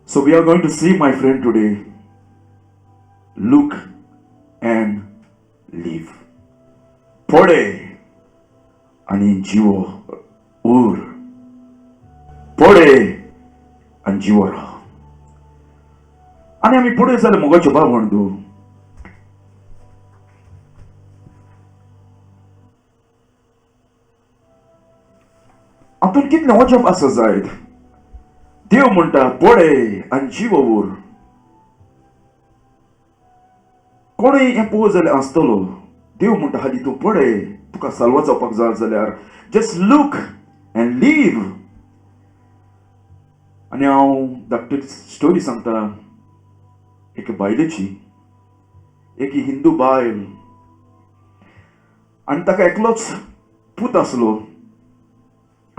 So we are going to see, my friend, today, look and live. पळे आणि जीव उर. पळे आणि जीव राह. आणि आम्ही पुढे जाल्यार मोगाचें भाव म्हणू. हातून कितलें वचप आसा जायत. देव म्हणटा पळे आनी जीव उर. कोणूय हें पळोवंक जाल्यार आसतलो. देव म्हणटा हालीं तूं पळय, तुका साल्वा जावपाक जाय जाल्यार जस्ट लूक अँड लीव. आनी हांव धाकटी स्टोरी सांगता एक बायलेची. एक हिंदू बायल आनी ताका एकलोच पूत आसलो.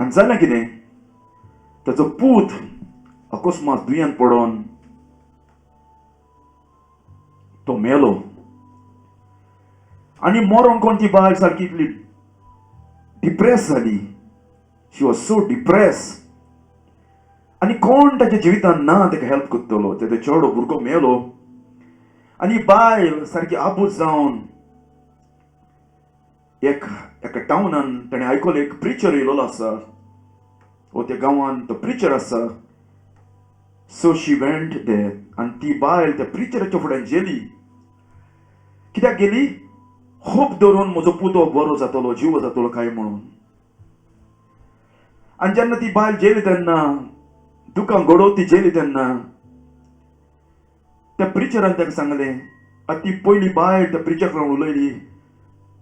आनी जालें कितें, ताचो पूत अकस्मात दुयेंत पडोन तो मेलो. आनी मरोन कोण ती बायल सारकी इतली डिप्रेस जाली. She was so depress. आनी कोण ताच्या जिवितान ना ताका हेल्प करतलो. तेजो चेडो भुरगो मेलो. आनी बायल सारकी आबूज जावन एका टाउनान ताणें आयकलें एक प्रिचर येयलोलो आसा, वो त्या गांवान तो प्रिचर आसा. So she went there. आनी ती बायल त्या प्रिचराच्या फुड्यान गेली. कित्याक गेली? होप धरून म्हजो पुतो बरो जातलो, जीव जातलो काय म्हणून. आनी जेन्ना ती बायल जेली तेन्ना, दुकां घडोवती जेली तेन्ना, त्या प्रिचरान ताका सांगलें. ती पयली बायल त्या प्रिचर कडेन उलयली,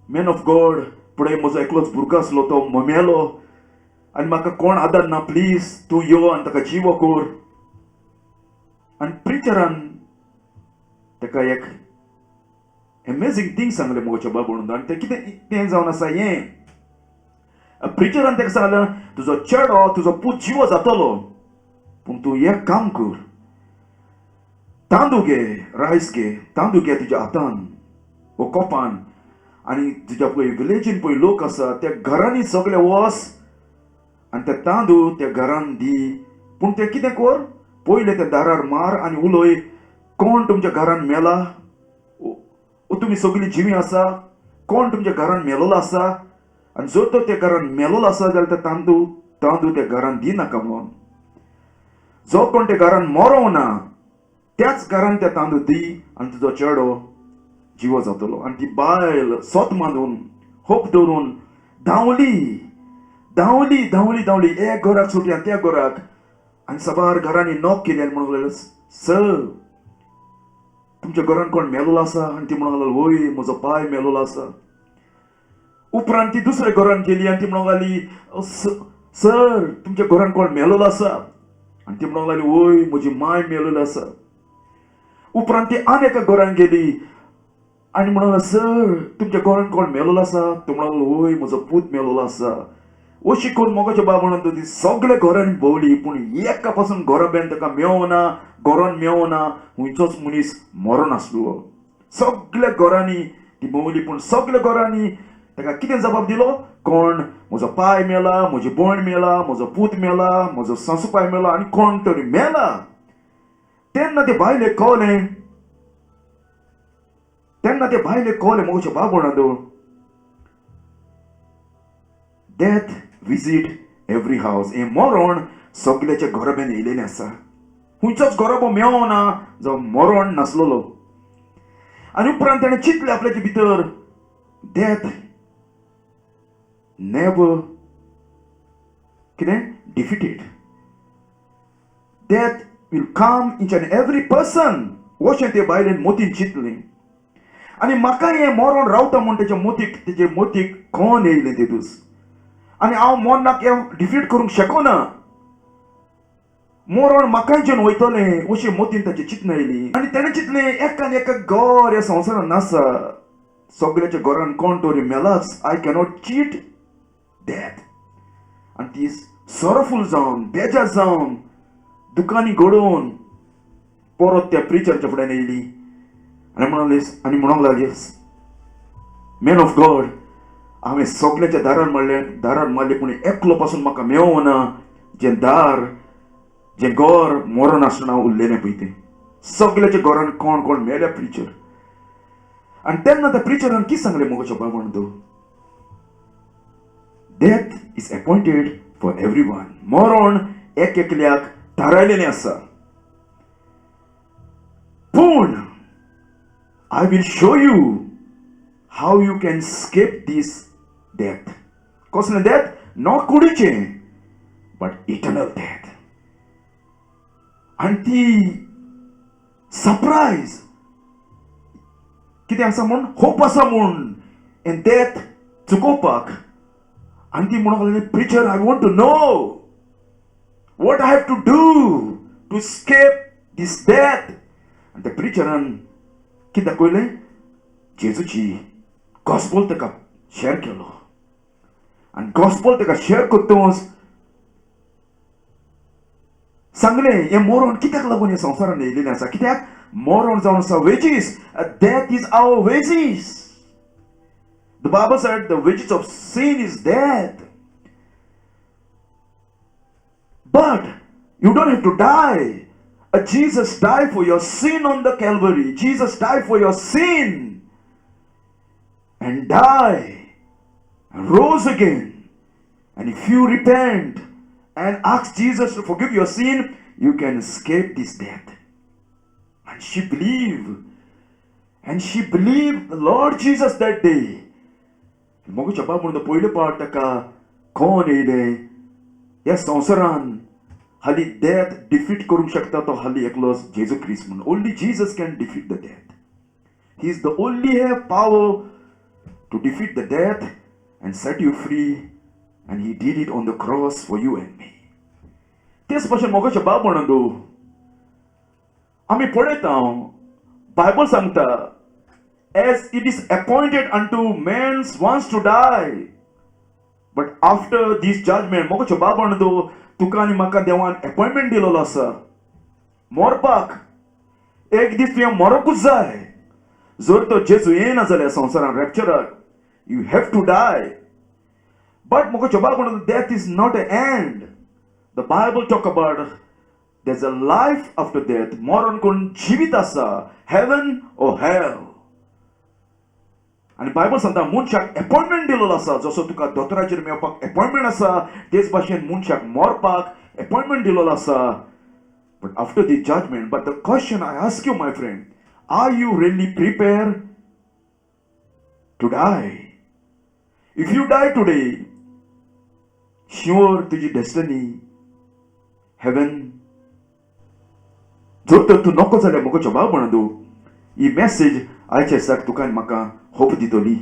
मॅन ऑफ गॉड, पळय म्हजो एकलोच भुरगो आसलो, तो मेलो आनी म्हाका कोण आदार ना, प्लीज तूं यो आनी ताका जिवो कोर. आनी प्रिचरान ताका एक अमेझींग थिंग सांगलें मोगाचें बाब म्हणून. आनी तें कितें तें जावन आसा हें, प्रिचरान ताका सांगलें तुजो चेडो, तुजो पूत जिवो जातलो, पूण तूं एक काम कर, तांदूळ घे, रायस घे, तांदूळ घे तुज्या हातान वो कोपान, आनी तुज्या पळय विलेजीन पळय लोक आसा त्या घरांनी सगळे वच आनी ते तांदूळ त्या घरान दी. पूण तें कितें कर, पयले त्या दारार मार आनी उलय, कोण तुमच्या घरान मेला, तुमी सगळीं जिवी आसा, कोण तुमच्या घरान मेलोलो आसा, आनी जर तो त्या घरान मेलोलो आसा जाल्यार ते तांदूळ त्या घरान दिनाका म्हणून. जो कोण त्या घरान मरो ना त्याच घरान ते तांदूळ दी आनी तुजो चेडो जिवो जातलो. आनी ती बायल सोत मांडून होप धरून धांवली एक घराक सुटली त्या घराक. आनी साबार घरांनी नॉक केली आनी म्हणूंक लागलें, सर तुमच्या घरान कोण मेलोलो आसा? आनी ती म्हणूंक लागली, वय म्हजो पाय मेलोलो आसा. उपरांत ती दुसऱ्या घरान गेली आनी ती म्हणूंक लागली, सर तुमच्या घरान कोण मेलोलो आसा? आनी ती म्हणूंक लागली, वय म्हजी माय मेलोली आसा. उपरांत ती आनी एका घरान गेली आनी म्हणूंक लागली, सर तुमच्या घरान कोण मेलोलो आसा? तो म्हणूंक लागलो, वय म्हजो पूत मेलोलो आसा. अशी करून मोगाचें बाब म्हणून ती सगळ्या घरांनी भोंवली, पूण एका पासून घरा बेन ताका मेवना, घरान मेवना, हुंयचोच मनीस मरोन आसलो. सगळ्या घरांनी ती भोंवली, पूण सगळ्या घरांनी ताका कितें जबाब दिलो? कोण म्हजो पाय मेला, म्हजी भयण मेला, म्हजो पूत मेला, म्हजो सासूपाय मेला आनी कोण तरी मेला. तेन्ना ते बायलेक कळ्ळें मोगाचें बाब म्हणून, डेथ विजीट एवरी हावस. हें मरण सगळ्याच्या घरा बेन येयलेलें आसा. हुंयचोच घराबो मेवना जो मरण नासलोलो. आनी उपरांत ताणें चिंतलें आपल्याच्या भितर, डेथ नेवर कितें defeated. Death will come each and every person. अशें ते बायलेन मोतीन चिंतलें. आनी म्हाका हें मरण रावता म्हूण तेजे मोतीक कोण येयलें ते दीस. आनी हांव मरणाक डिफीट करूंक शकना. मरण म्हाकाय जेवन वयतलें अशें मोतीन ताची चिंतना येयली. आनी ताणें चिंतलें, एकान एका घर ह्या संवसारान आसा, सगळ्याच्या घरान कोण तरी मेलाच. I cannot cheat death. आनी ती सॉरोफूल जावन, बेजार जावन, दुकानी घडोवन परत त्या प्रिचराच्या फुड्यान येयली आनी म्हणूंक लागली, मॅन ऑफ गॉड, हांवें सगळ्याच्या दारार मारले पूण एकलो पासून म्हाका मेवना. जें दार जे घर मरण आसतना उरलेलें पळय तें सगल्याच्या घरान कोण कोण मेल्या प्रिचर. आनी तेन्ना त्या प्रिचरान कितें सांगलें मुगो बाबण तूं, death is appointed for everyone. मरण एक एकल्याक थारायलेलें आसा. पूण I will show you how you can escape this death. कसलें डेथ? नॉट कुडीचें, बट इटर्नल डेथ. आनी ती सरप्रायज कितें आसा म्हूण, होप आसा म्हूण हें डेथ चुकोवपाक. आनी ती म्हणूंक लागली, preacher I want to know what I have to do to escape this death. आनी त्या प्रिचरान कितें दाखयलें, जेजूची गॉस्पेल ताका शेअर केलो. आनी गॉस्पेल ताका शेअर करतच सांगलें हें मरण कित्याक लागून ह्या संवसारान येयलेलें आसा. कित्याक मरण जावन आसा wages. Death is our wages. The Bible said the wages of sin is death. But you don't have to die. Jesus died for your sin on the Calvary. Jesus died for your sin and died and rose again. And if you repent and ask Jesus to forgive your sin, you can escape this death. And she believed. And she believed the Lord Jesus that day. मोगच्या बाबून पयले पावट ताका कोण येयलें ह्या संवसारान. हाली death defeat करूंक शकता तो हाली एकलोच जेजू क्रिस्त म्हणून. Only Jesus can defeat the death. He is the only have power to defeat the death and set you free. And he did it on the cross for you and me. तेच भाशेन मोगच्या बाबून आमी पळयता Bible सांगता, as it is appointed unto men once to die, but after this judgment. मोगच्या बाबण तुका आनी म्हाका देवान appointment दिलेलो आसा मरपाक. एक दीस तुवें मरोकूच जाय. जर तो जेजू येना जाल्यार संवसारान रॅप्चराक you have to die. But मोगच्या बाबण death is not a end. The Bible talk about there's a life after death. मरण कोण जिवीत आसा, heaven or hell. आनी बायबल सांगता मनशाक अपॉइंटमेंट दिलेलो आसा. जसो तुका दोतोराचेर मेळपाक अपॉइंटमेंट आसा, तेच भाशेन मनशाक मरपाक अपॉइंटमेंट दिलेलो आसा. But after the judgement. But the question I ask you my friend, are you really prepared to die? If you die today, sure तुजी डेस्टिनी हेवन. जर तर तूं नको जाल्यार मोगच्या बाबण ही मेसेज आयच्या दिसाक तुका आनी म्हाका होप दितली.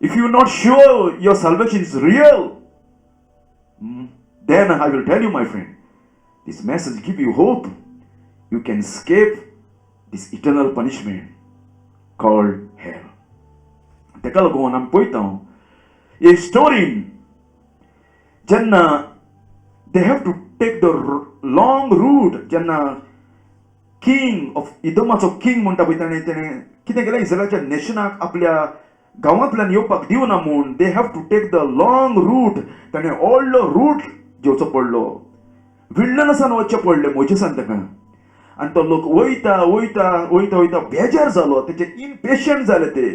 If you're not sure your salvation is real, then I will tell you, my friend, this message give you hope. You can escape this eternal punishment called hell. तेका लागून आमी पळयता हे स्टोरीन जेन्ना they have to take the long route. जेन्ना king of इदोमाचो king म्हणटा पळय ताणें कितें केलें, इस्रायलाच्या नेशनाक आपल्या गांवांतल्यान येवपाक दिवना म्हूण they have to take the long route. ताणें व्हडलो रूट घेवचो पडलो. विल्डनसांत वचचें पडलें मोजेसान ताका. आनी तो लोक वयता वयता वयता वयता बेजार जालो. तेचे इम्पेशंट जाले ते.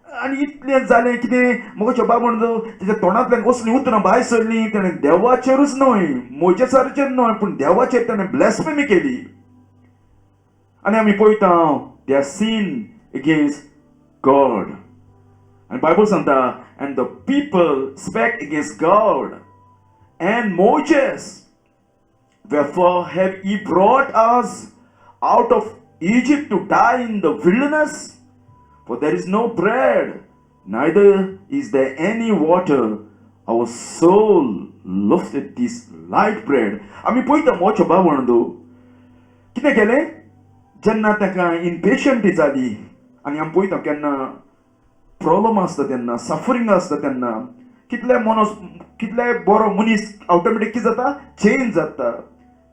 आनी इतलें जालें कितें, मोगच्या बाबण तेच्या तोंडांतल्यान कसलीं उतरां भायर सरलीं. ताणें देवाचेरूच न्हय, मोजेसाचेर न्हय, पूण देवाचेर ताणें ब्लॅस्फेमी केली. आनी आमी पळयता they are sin against God. And Bible सांगता, and the people spake against God and Moses, wherefore have ye brought us out of Egypt to die in the wilderness? For there is no bread, neither is there any water. Our soul lifted this light bread. आमी पळयता मोच्या बाबण कितें केलें, जेन्ना ताका impatient जाली. आनी आमी पळयता केन्ना प्रॉब्लम आसता तेन्ना, सफरींग आसता तेन्ना कितले बरो मनीस ऑटोमॅटीक कितें जाता, चेंज जाता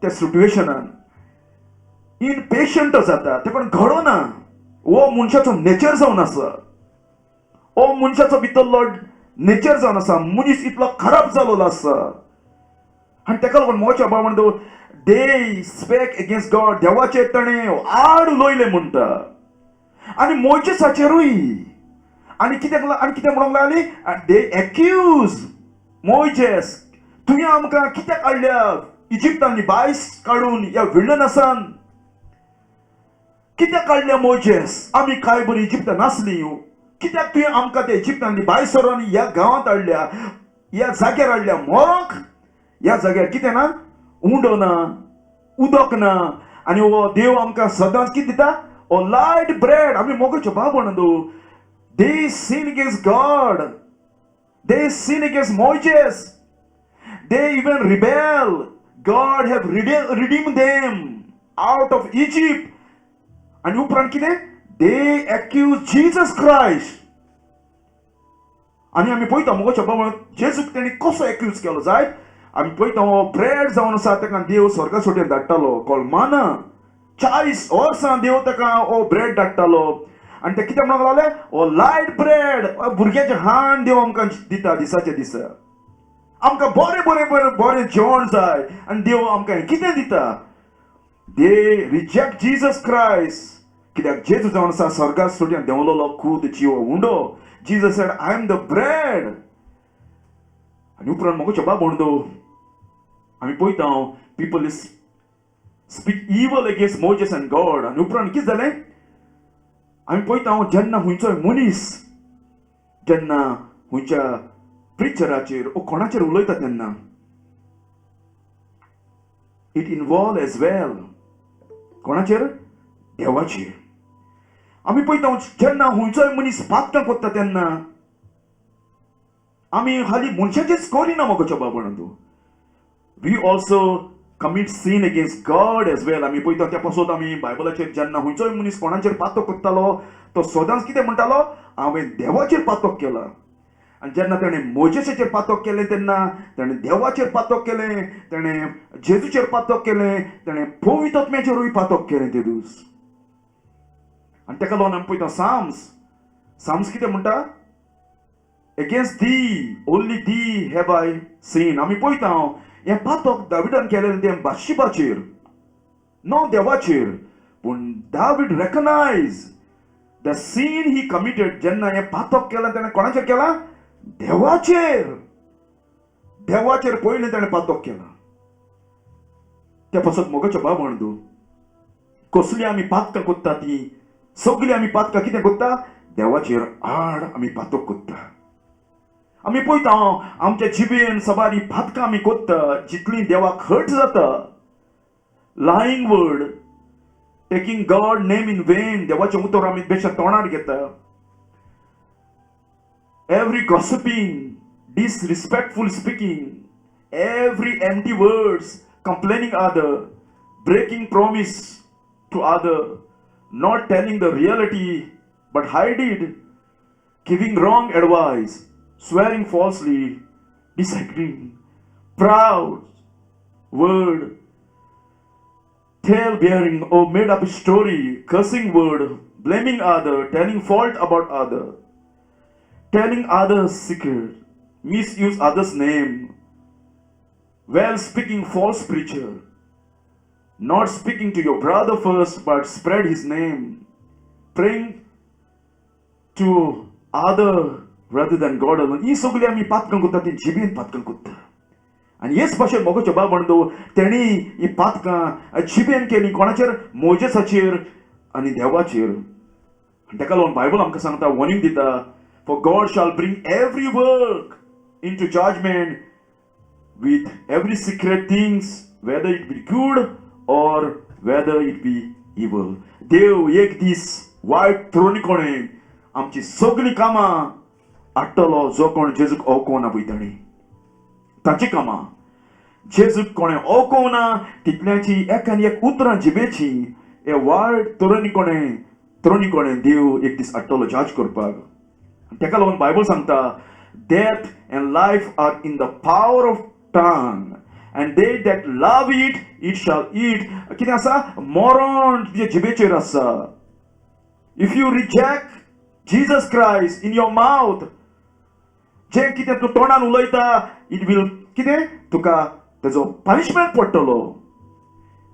त्या सिट्युएशनान. इम्पेशंट जाता, तेका घडोना. हो मनशाचो नेचर जावन आसा. हो मनशाचो भितरलो नेचर जावन आसा. मनीस इतलो खराब जाल्लो आसा. आनी तेका लागून मोचे बाबा म्हणतो दे स्पेक अगेन्स्ट गॉड, देवाचेर ताणें आड उलयलें म्हणटा. आनी मोजेसाचेरूय आनी कित्याक म्हणूंक लागली, दे एक्यूज मोजेस, तुवें आमकां कित्याक हाडल्या इजिप्तांनी भायर काडून ह्या विल्डरनसान कित्याक काडल्या मोजेस, आमी काय बरी इजिप्तान नासली, कित्याक तुवें आमकां ते इजिप्तांनी भायर सरोन ह्या गांवांत हाडल्या, ह्या जाग्यार हाडल्या मोग. ह्या जाग्यार कितें ना, उंडो ना, उदक ना, आनी हो देव आमकां सदांच कितें दिता, ओ लायट ब्रेड. आमी मोगाचे बाब न्हू. They sin against God, they sin against Moses, they even rebel. God have redeemed them out of Egypt. आनी उपरांत कितें, they accuse Jesus Christ. आनी आमी पळयता मुगो बाबा जेजूक तेणी कसो एक्यूज केलो जायत. आमी पळयता हो ब्रेड जावन आसा ताका देव स्वर्गा सोडून धाडटालो कॉल माना. 40 वर्सां देव ताका हो ब्रेड धाडटालो. आनी ते कितें म्हणूंक लागले, हो लायट ब्रेड, भुरग्याचें हाण देव आमकां दिता दिसाचे दिसा. आमकां बरें जेवण जाय आनी देव आमकां कितें दिता. दे रिजेक्ट जीसस क्रायस्ट. कित्याक जेजू जावन आसा स्वर्गा सोडून देंवलोलो खूद जिवो undo. Jesus said I am the bread. आनी उपरांत मोगोचे बाब म्हणतो आमी पळयता people is speak evil against Moses and God. आनी उपरांत कितें जालें, आमी पळयता जेन्ना खंयचोय मनीस जेन्ना खंयच्या प्रिचराचेर ओ कोणाचेर उलयता तेन्ना इट इन्वॉल्व एज वेल कोणाचेर, देवाचेर. आमी पळयता जेन्ना खंयचोय मनीस पातकां कोत्ता तेन्ना आमी खाली मनशाचेच करिना मोगोचे बाबा. We also commit sin against God as well. आमी पळयता त्या पासून आमी बायबलाचेर जेन्ना खंयचोय मनीस कोणाचेर पातक कोत्तालो तो सदांच कितें म्हणटालो, हांवें देवाचेर पातक केला. आनी जेन्ना ताणें मोजेसाचेर पातक केलें तेन्ना ताणें देवाचेर पातक केलें, ताणें जेजूचेर पातक केलें, ताणें पवित्र आत्म्याचेरूय पातक केलें ते दीस. आनी तेका लागून आमी पळयता साम्स कितें म्हणटा, against the only the have I seen. आमी पळयता हें पातक दाविदान केलें तें बातशिबाचेर नो देवाचेर. पूण दावीद recognize the sin he committed. जेन्ना हें पातक केलां तेणें कोणाचेर केलां, देवाचेर. देवाचेर पयलीं ताणें पातक केला. त्या पासत मोगाचें बाब म्हणू कसली आमी पातकां कोत्ता ती सगळीं आमी पातकां कितें कोत्ता, देवाचेर आड आमी पातक कोत्ता. आमी पळयता आमच्या जिबेन सबारी पातकां आमी कोत्ता जितलीं देवाक हर्ट जाता. Lying word, taking God name in when, देवाचें उतर आमी बेश्टें तोंडार घेता. Every gossiping, disrespectful speaking, every empty words, complaining other, breaking promise to other, not telling the reality but hide it, giving wrong advice, swearing falsely, disagreeing, proud word, tale bearing or made up story, cursing word, blaming other, telling fault about other, telling others secret, misuse others' name, well speaking false preacher, not speaking to your brother first but spread his name, praying to other rather than God alone. ही सगळी आमी पातकां कोत्ता ती जिबेन पातकां कोत्ता. आनी हेच भाशेन मोगोचे बाब म्हणतो तेणी ही पातकां जिबेन केली कोणाचेर, मोजेसाचेर आनी देवाचेर. ताका लागून बायबल आमकां सांगता, वॉर्निंग दिता, for God shall bring every work into judgment with every secret things, whether it be good or whether it be evil. देव एक दीस वायट थ्रोनी कोणे आमची सगळीं कामां हाडटलो जो कोण जेजूक ओळखोना पळय ताची कामां. जेजूक कोणें ओळखोना तितल्याची एकान एक उतरां जिबेची हे वायट थ्रोनी कोणे देव एक दीस हाडटलो जज करपाक. ताका लागून बायबल सांगता, death and life are in the power of tongue and they that love it it shall eat. कितें आसा, मरण तुजे जिबेचेर आसा. If you reject Jesus Christ in your mouth, जें कितें तूं तोंडान उलयता इट वील कितें तुका तेजो पनिशमेंट पडटलो.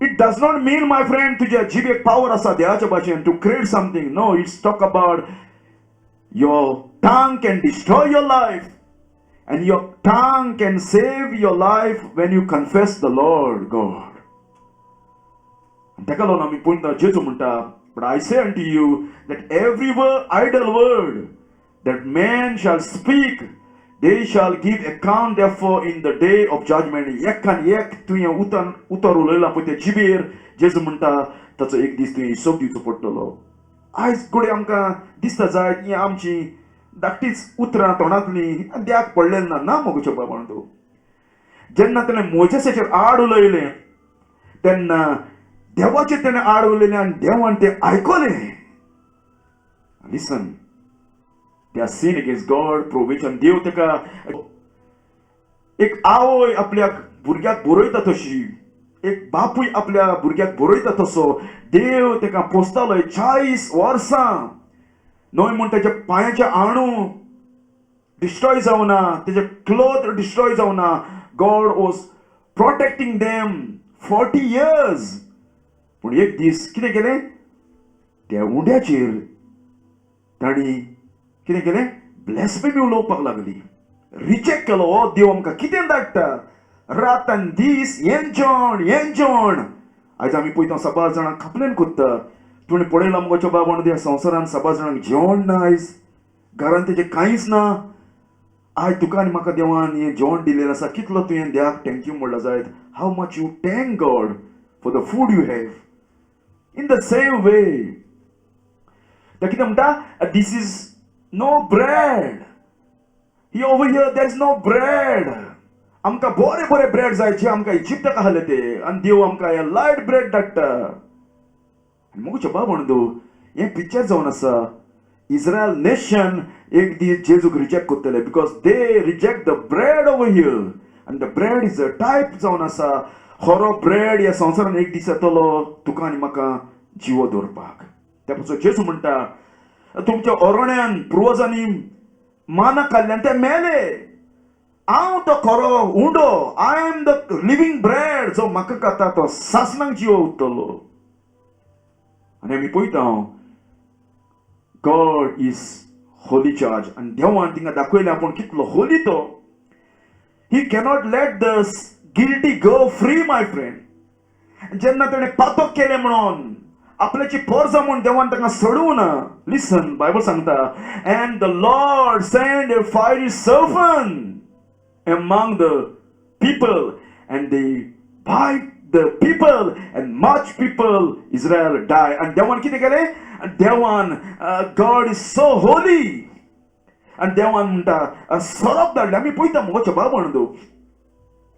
It does not mean, my friend, तुझ्या जिबेक पावर आसा देवाच्या भाशेन to create something. No, it's talk about your tongue can destroy your life and your tongue can save your life when you confess the Lord God. ताका लागून आमी पळयता जेजू म्हणटा, but I say unto you that every idle word that man shall speak, they shall give account therefore in the day of judgment. एकान एक तुवें उतर उलयलां पळय ते जिबेर, जेजू म्हणटा ताचो एक दीस तुवें हिशोब दिवचो पडटलो. आयज घोडे आमकां दिसता जायत ही आमची धाकटीच उतरां तोंडांतलीं देवाक पडलेली ना मोगोचे बाबा तूं. जेन्ना ताणें मोजेसाचेर आड उलयलें तेन्ना देवाचेर ताणें आड उलयलें आनी देवान तें आयकलें. Listen, they are sin against God, provision. देव तेका एक आवय आपल्या भुरग्याक बरयता तशी, एक बापूय आपल्या भुरग्याक बरयता तसो देव तेका पोसतालो 40 वर्सां. न्हय म्हूण तेच्या पांयाचे आणू डिस्ट्रॉय जावना, तेजे क्लोथ डिस्ट्रॉय जावना. God was protecting them 40 years. पूण एक दीस कितें केलें, त्या उंड्याचेर ताणी कितें केलें, ब्लॅस्फेमी उलोवपाक लागली, रिजेक्ट केलो. हो देव आमकां कितें धाडटा, रात आनी दीस हें जेवण. आयज आमी पळयता सबार जाणांक खापलेन कोत्ता. तुवें पळयलां मुगोच्या बाबान ह्या संवसारान सबार जाणांक जेवण ना, आयज घरान तेजें कांयच ना. आयज तुका आनी म्हाका देवान हें जेवण दिलेलें आसा, कितलो तुवें देवाक थँक्यू म्हणला जायत. How much you thank God for the food you have. In the same way ते कितें म्हणटा, this is no bread. Here over here there is no bread. आमकां बरे ब्रेड जायचे, आमकां इजिप्ताक आहले ते, आनी देव आमकां हे लायट ब्रेड धाडटा. मुगोचे बाब म्हणू हें पिक्चर जावन आसा. इस्रायल नेशन एक दीस जेजूक रिजेक्ट कोत्तले because they reject the bread over here. आनी the bread is a type जावन आसा. खरो ब्रेड ह्या संवसारान एक दीस येतलो तुका आनी म्हाका जिवो दवरपाक. त्या पासून जेजू म्हणटा, तुमच्या ओरोण्यान पुर्वजांनी माना खाल्ल्यान ते मेले. हांव तो खरो undo, I am the living bread. जो म्हाका खाता तो सासणांक जिवो उत्तलो. आनी आमी पळयता गॉड इज होली चार्ज. आनी देवान तिंगा दाखयलें आपूण कितलो होली तो. ही cannot let the guilty go free, my friend. जेन्ना ताणें पातक केलें म्हणून आपल्याची पोरजां म्हूण देवान तांकां सोडूं ना. लिसन, बायबल सांगता, and the Lord sent a fiery serpent among the people and they bite the people and much people Israel die. And देवान कितें केलें, देवान God is so holy. आनी देवान म्हणटा सोरोप धाडलें. आमी पळयता मुगोचे बाब म्हणू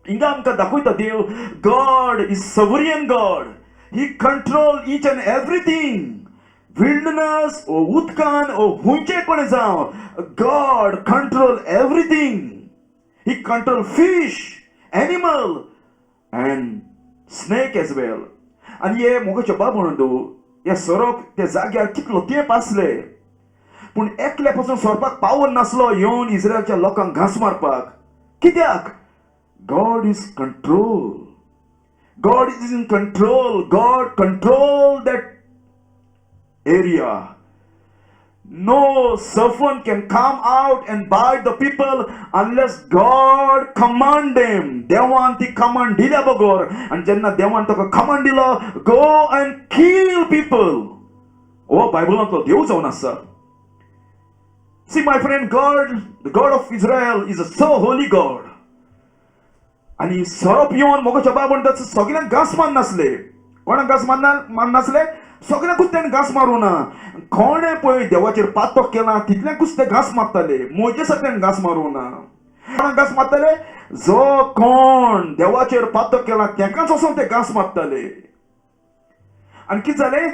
हिंगा आमकां दाखयता देव God is sovereign God. He controls each and everything. Wilderness or utkan or hunche kone जाव, God control everything. He control fish, animal and snake as well. आणि हे मोगोचे बाब म्हणून हे सोरोप त्या जाग्यार कितलो तेंप आसले पूण एकल्या पासून सोरपाक पावर नासलो येवन इस्रायलच्या लोकांक घास मारपाक. कित्याक? God is control. God is in control. God control that area. No serpent can come out and bite the people unless God command them. देवान ती command दिल्या बगोर आणि जेन्ना देवान ताका command दिलो go and kill people. ओ बायबलांतलो देव जावन आसा. See my friend, God, the God of Israel is a so holy God. आणि सोरोप येवन मोगोच्या बाब म्हणटा सगळ्यांक घास मार नासले. कोणाक घास मार नासले? सगळ्यांकूच तेणें घास मारूं ना. कोणें पळय देवाचेर पातक केला तितल्यांकूच ते घास मारताले. मोजेसाक तेणें घास मारूं ना. कोणाक घास मारताले? जो कोण देवाचेर पातक केला तेकाच वचून ते घास मारताले. आनी कितें जालें?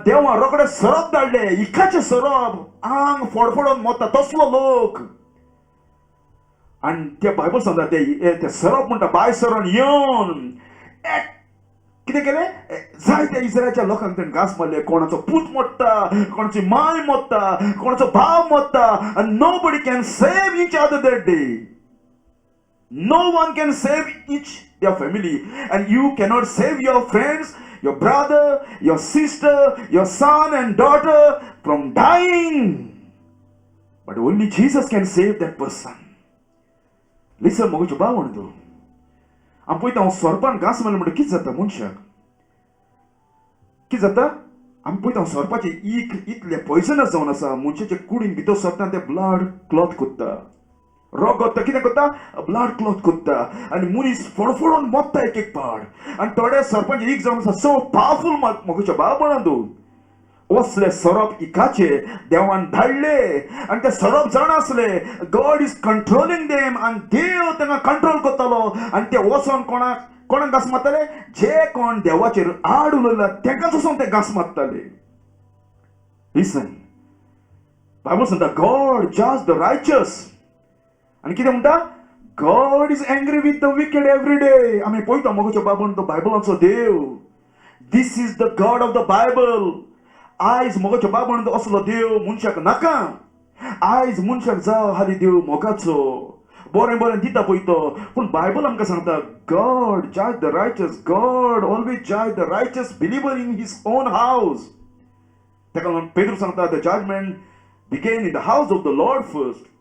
देवान रोखडे सोरोप धाडले. इखाचे सोरोप आंग फोडफोडोन मोता तसलो लोक. आनी ते बायबल सांगता ते सोरोप म्हणटा बाय सोरोन येवन कितें केलें? जायत्या इस्रायलच्या लोकांक तेणें घास मारले. कोणाचो पूत मोडटा, कोणाची माय मोडटा, कोणाचो भाव मोडटा. आनी nobody can save each other that day. No one can save each their family. And you cannot save your friends, your brother, your sister, your son and daughter from dying. But only Jesus can save that person. Listen, mogę cię bałon tu. Am pojdę on sorpan gasmel mode kidzata munshak. Kidzata? Am pojdę on sorpacie itle poisonous zone asa munchache kudin bito sortan te blood clot kutta. Rogot किती कोता blood cloth कोता आणि मुनीस फोडफोडून मोत्ता एक पाड आणि थोडे सरपंच एक जाऊन सो पावरफुल मगुच्या बाबणंदू असले सरप इकाचे देवान धाडले आणि ते सरप जाण असले गॉड इज कंट्रोलिंग देम आणि देव त्यांना कंट्रोल करतलो आणि ते वचोन कोणाक घास मारतले जे कोण देवाचेर आड उलयला तेकाच वचोन ते घास मारतले. लिसन बायबल सांगता गॉड जज द रायचस आणि कितें म्हणटा God is angry with the wicked every day. आमी पळयता मोगोच्या बाबून तो बायबलाचो देव. This is the God of the Bible. आयज मोगोच्या बाबून असलो देव मनशाक नाका. आयज मनशाक जाव हाली देव मोगाचो बरें बरें दिता पळय तो. पूण बायबल आमकां सांगता गॉड जज द रायचस. गॉड ऑलवेज जज the righteous believer in his own house. ताका लागून पेद्रू सांगता the judgement begin in the house of the Lord first.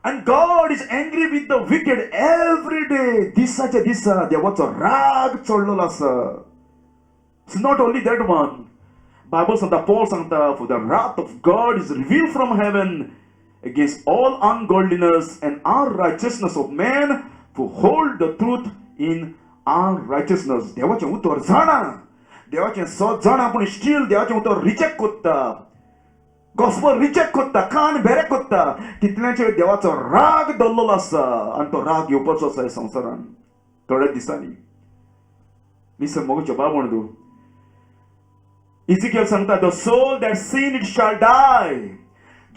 And God is angry with the wicked every day. Disaच्या दिसा देवाचो राग चढलेलो आसा. It's not only that one. Bible सांगता Paul सांगता for the wrath of God is revealed from heaven against all ungodliness and unrighteousness of men who hold the truth in unrighteousness. देवाचें उतर जाणा. देवाचें सत जाणा पूण स्टील देवाचें उतर रिजेक्ट करता. गॉस्पल रिजेक्ट करता कान बेरे करता. तितल्याचेर देवाचो राग दल्लेलो आसा आनी तो राग येवपाचो आसा ह्या संवसारान थोड्या दिसांनी. लिसन मोगोच्या बाबणदू इजिकियल सांगता the soul that sin it shall die.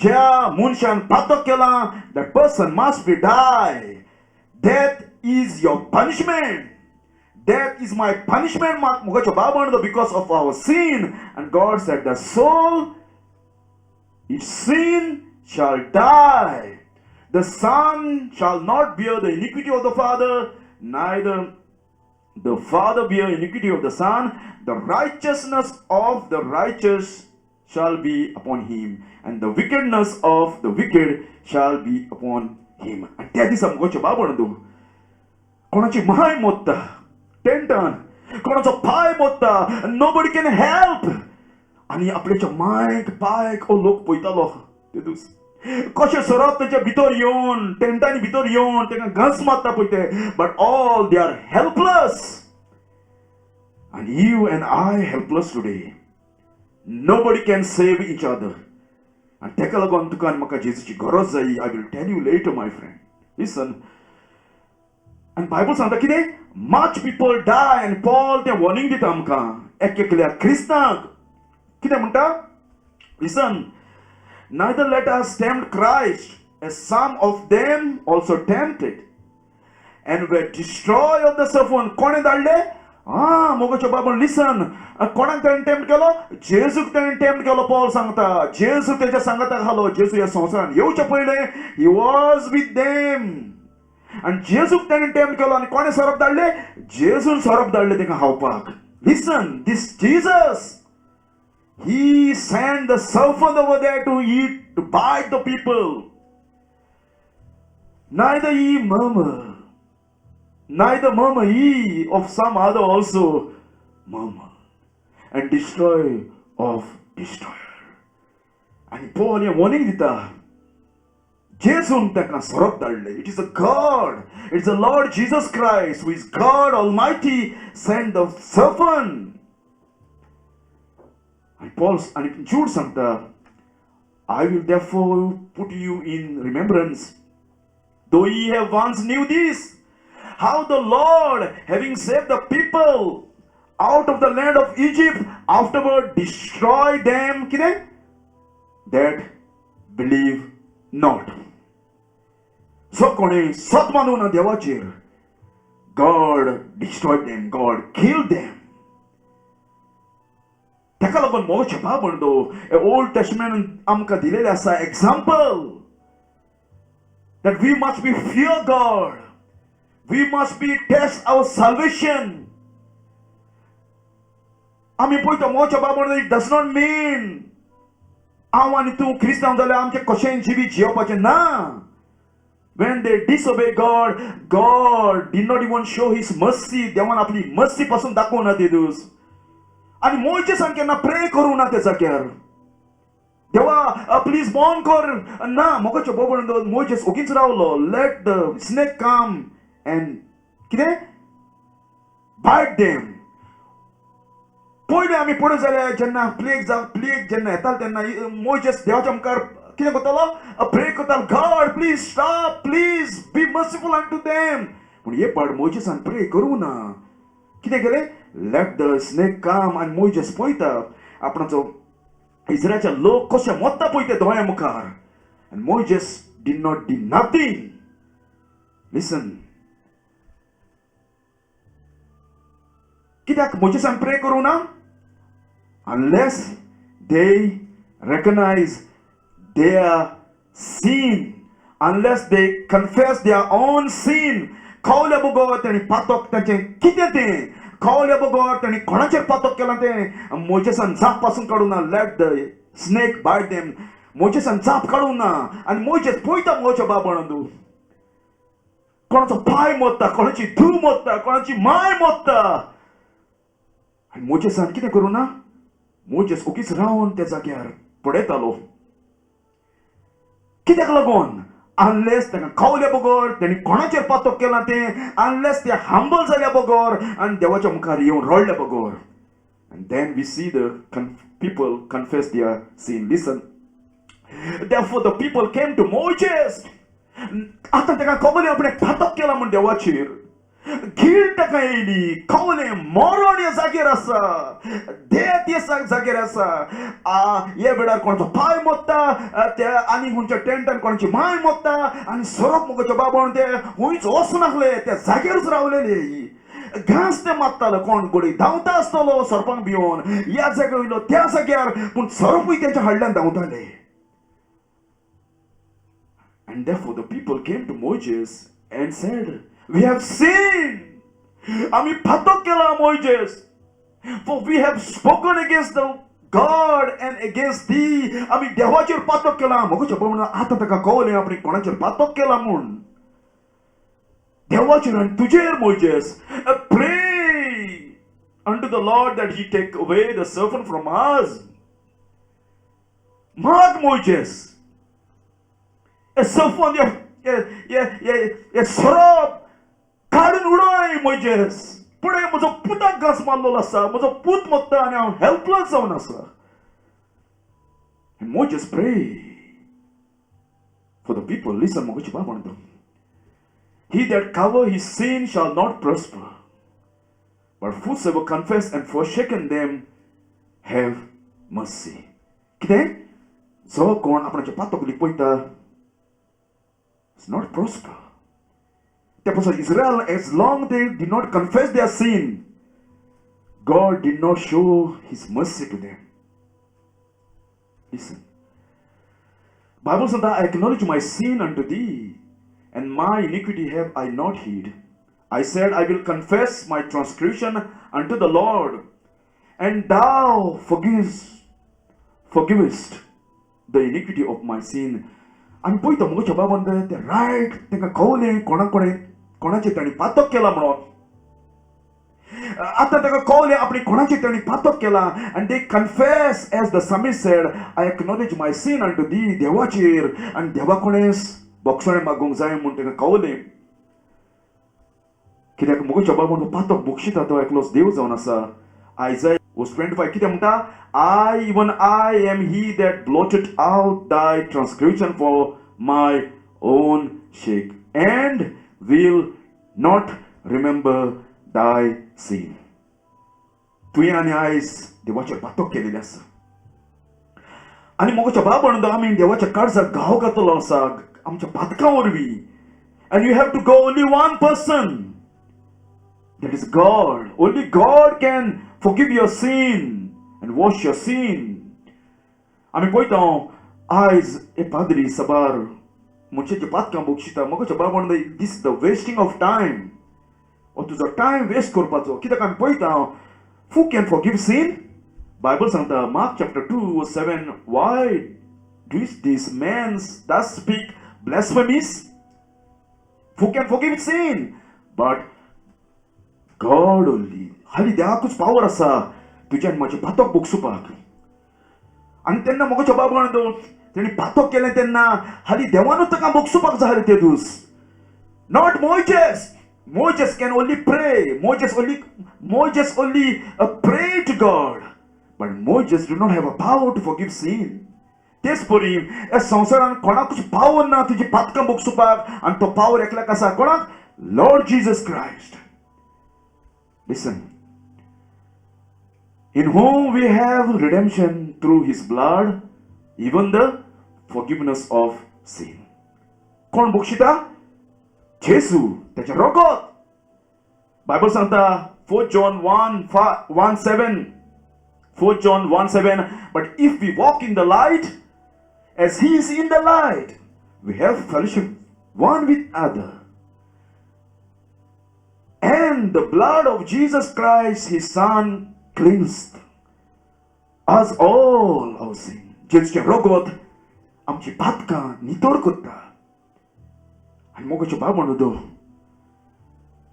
ज्या मनशान पातक केला that person must be die. Death is your punishment. Death is my punishment मोगोच्या बाबणदू because of our sin. And God said the soul its sin shall die. The son shall not bear the iniquity of the father, neither the father bear iniquity of the son. The righteousness of the righteous shall be upon him, and the wickedness of the wicked shall be upon him. And त्या दिसा मुगोचे बाबणदू कोणाची माय मोत्ता टेंटन कोणाचो पाय मोत्ता nobody can help. आणि आपल्याच्या मायक पायक ओ लोक पळयतालो ते दीस कशे सरप तेच्या भितर येवन टेंटांनी भितर येवन तांकां घस मारता पळय ते. But all they are helpless. And you and I helpless today. Nobody can save each other. And take a look on tukan maka Jesuची गरज जाई. I will tell you later, my friend. Listen. And Bible सांगता कितें much people die and Paul ते warning दिता आमकां एकल्या क्रिस्तांक कितें म्हणटा. Listen. Neither let us tempt Christ, as some of them also tempted and were destroyed of the serpent. कोणे धाडले? मोगोच्या बाबा लिसन कोणाक ताणें टेम्प्ट केलो? जेजूक ताणें टेम्प्ट केलो. पॉल सांगता जेजू तेच्या सांगाताक घालो. जेजू ह्या संवसारान येवचे पयले ही वॉज विथ देम. आनी जेजूक ताणें टेम्प्ट केलो आनी कोणे सरप धाडले? जेजून सरप धाडले ताका खावपाक. Listen this Jesus he sent the serpent over there to eat, to bite the people. Neither murmur ye of some other also murmur and destroy of destroyer. And Paul here warning dita जेसून ताका सरप धाडले. It is a God, it is the Lord Jesus Christ who is God Almighty sent the serpent. And Paul and Jude सांगता I will therefore put you in remembrance, though ye have once knew this, how the Lord, having saved the people out of the land of Egypt, afterward destroyed them that believe not. So कोणी सत मानून देवाचेर God destroyed them, God killed them. ताका लागून मोगोचे बाबणदो old testament आमकां दिलेले आसा example that we must be fear God. We must be test our salvation. आम्ही पळयता मोच्या बाबा इट डज नॉट मीन हांव आनी तूं क्रिस्तांव जाल्यार आमचें कशेंय जिवीत जियोवपाचें ना. When they disobey God, God did not even show His mercy. देवान आपली मर्सी पासून दाखोवना ते दीस. आनी मोइसेसान केन्ना प्रे करूं ना त्या जाग्यार. देवा प्लीज बॉर्न कर ना मोगाच्या बाबा मोइसेस ओगीच रावलो. Late the snake come and कितें बायट देम. पयलीं आमी पळय जाल्यार जेन्ना प्लेग जेन्ना येतालो तेन्ना मोइसेस देवाच्या मुखार कितें करतालो प्रे करतालो. God please stop please be merciful unto them. पूण हे पाट मोइसेसान प्रे करूं ना. कितें केलें लेट द स्नेक कम आनी मोइसेस पळयता आपणाचो इस्रायलचे लोक कशे मोत्ता पळय ते दोळ्या मुखार. आनी Moises did not D nothing. Listen कित्याक मोइसेसान प्रे करूं ना unless they recognize their sin, unless they confess their own sin. कळल्या बगोर तेणी पातक ताचें कितें तें कळल्या बगोर तेणी कोणाचेर पातक केलां तें मोइसेसान जाप पासून काडूं ना. Let the snake bite them. मोइसेसान जाप काडूं ना आनी मोइसेस पळयता मोच्या बाबणंदू कोणाचो पाय मोत्ता कोणाची धूव मोत्ता कोणाची माय मोत्ता. आनी मोइसेसान कितें करूं ना मोइसेस ओगीच रावन त्या जाग्यार पडयतालो. कित्याक लागून अनलेस ताका कळल्या बगोर तेणी कोणाचेर पातक केलां तें अनलेस ते हंबल जाल्या बगोर आनी देवाच्या मुखार येवन रडल्या बगोर. And then we see the people confess their sin. Listen. Therefore the people came to Moses. आतां ताका कळलें आपणें पातक केलां म्हूण देवाचेर. गिल्ट ताका येयली. कळलें मरण ह्या जागेर आसा. डेथ ह्या जागेर आसा. हे वेळार कोणाचो पाय मोत्ता ते आनी खंयच्या टेंटान कोणाची माय मोत्ता आनी सरप मोगाचे बाबण ते खंयच वचनासले त्या जागेरूच रावलेले. घास ते मारतालो कोण गोडी धांवता आसतलो सरपांक भिवन ह्या जाग्यार वयलो त्या जाग्यार पूण सरपूय तेंच्या हाडल्यान धांवताले. And therefore the people came to Moses and said, we have sinned. आमी पातक केला Moises. For we have spoken against the God and against thee. आमी देवाचेर पातक केला. मोगाच्या बाबा आतां ताका कळलें आपणे कोणाचेर पातक केला म्हूण. देवाचेर आनी तुजेर Moises. Pray unto the Lord that he take away the serpent from us. माग मोइसेस. ए serpent ये सरप काडून उडय मोइसेस. पळय म्हजो पुताक घास मारलेलो आसा. म्हजो पूत मोत्ता आनी हांव हेल्पलेस जावन आसा. And Moses pray for the people. Listen मोगाची बाबा म्हणटा he that cover his sin shall not prosper, but whosoever confess and forsaken them have mercy. कितें जो कोण आपणाचे पातक लिपयता it's not prosper. Therefore Israel, as long they did not confess their sin, God did not show His mercy to them. Listen. Bible says that I acknowledge my sin unto thee, and my iniquity have I not hid. I said, I will confess my transgression unto the Lord, and thou forgivest the iniquity of my sin. आनी पळयता मोगाच्या बाबान ते riot तांकां कळलें कोणाचेर ताणी पातक केला म्हणून. आतां ताका कळलें आपणी कोणाचेर ताणी पातक केला. आनी they confess as the psalmist said I acknowledge my sin unto thee. देवाचेर आनी देवा कडेन बोगसणें मागूंक जाय म्हूण ताका कळलें. कित्याक मोगाच्या बाबान पातक बोगशिता तो एकलोच देव जावन आसा. Isaiah verse 25 कितें म्हणटा even I am he that blotted out thy transgression for my own sake and will not remember thy sin. तुवें आनी आयज देवाचेर पातक केलेलें आसा. आनी मोगाच्या बाबान आमी देवाच्या काळजाक घाव घातलो आसा आमच्या पातकां वरवीं. And you have to go only one person. That is God. Only God can forgive your sin and wash your sin. आमी पळयता आयज ए पाद्री सभार मनशाची पातकां बोगशिता म्हाका बाबा this the wasting of time तुजो टायम वेस्ट करपाचो कित्याक आमी पळयता who can forgive sin Bible सांगता Mark chapter 2:7 why do these men that speak blasphemies who can forgive sin but God only हाली देवाकूच पावर आसा तुज्यान म्हाजें पातक बोगसुपाक आनी तेन्ना म्हाका बाबा तेणी पातक केलें तेन्ना हाली देवानूच ताका बोगसुपाक जाय ते दीस not Moses can only pray. Moses only pray to God. But Moses do not have a power to forgive sin. तेच परी ह्या संवसारान कोणाकूच पावर ना तुजी पातकां बोगसुपाक आनी तो पावर एकल्याक आसा कोणाक Lord Jesus Christ Listen. In whom we have redemption through his blood, even the forgiveness of sin. कोण बोगशिता जेसू त्याच्या रोगोत बायबल सांगता 4 John 1:7 4 John 1:7 but if we walk in the light as he is in the light we have fellowship one with other and the blood of Jesus Christ his son cleansed us all our sin जेसुचे रोगोत आमची पातकां नितोड करता आनी मोगाचो बाबा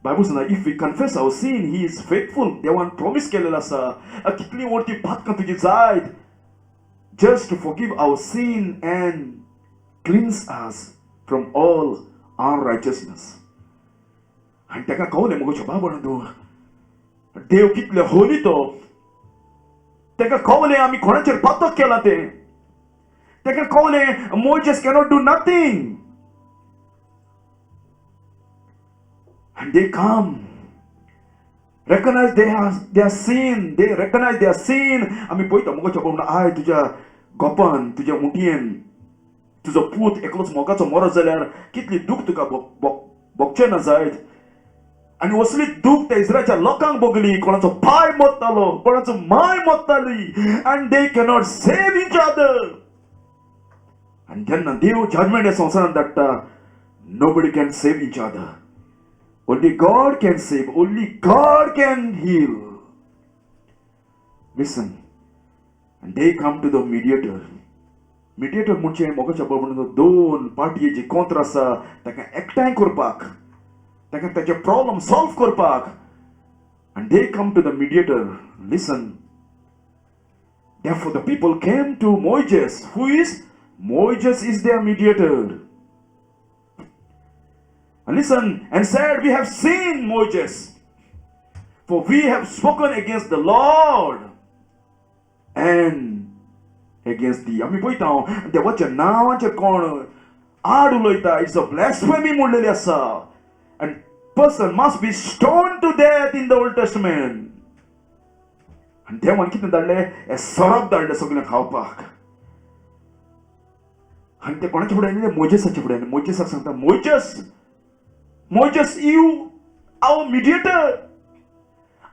Bible सांगता if we confess our sin he is faithful देवान promise केलेलो आसा कितली व्हडली पातकां तुजी जायत just to forgive our sin and cleanse us from all unrighteousness आनी ताका कळलें मोगाचो बाबा देव कितले होली तो ताका कळलें आमी कोणाचेर पातक केला तें ताका कळलें Moses cannot do nothing And they come, recognize their sin. They recognize their sin. आम्ही पळयता मोगाचो बाबा आय तुज्या गोपान तुज्या मुठयेन तुजो पूत एकलोच मोगाचो मरत जाल्यार कितली दूख तुका भोगचें ना जायत आनी असली दूख त्या इस्रायलच्या लोकांक भोगली कोणाचो पाय मोडटालो कोणाचो my मोडटाली and they cannot save each other आनी जेन्ना देव जजमेंट ह्या संवसारांत धाडटा nobody can save each other. Only God can save. Only God can heal. Listen. And they come to the mediator. Mediator म्हणजे मोगाच्या बाबा दोन पार्टीची कोंत्र आसा ताका एकठांय करपाक ताका ताचे प्रॉब्लेम सॉल्व करपाक and they come to the mediator. Listen. Therefore the people came to Moses. Who is? Moses is their mediator. And listen, and said, we have seen Moses, for we have spoken against the Lord and against thee. आम्ही पळयता देवाच्या नांवाचेर कोण आड उलयता it's a ब्लॅस्फेमी म्हणलेली आसा and person must be stoned to death in the Old Testament. आणि देवान कितें धाडलें सोरोप धाडलें सगळ्यांक खावपाक आनी ते कोणाचे फुडें आयले मोजेसाचे फुडें मोजेसाक सांगता Moses, you, our mediator.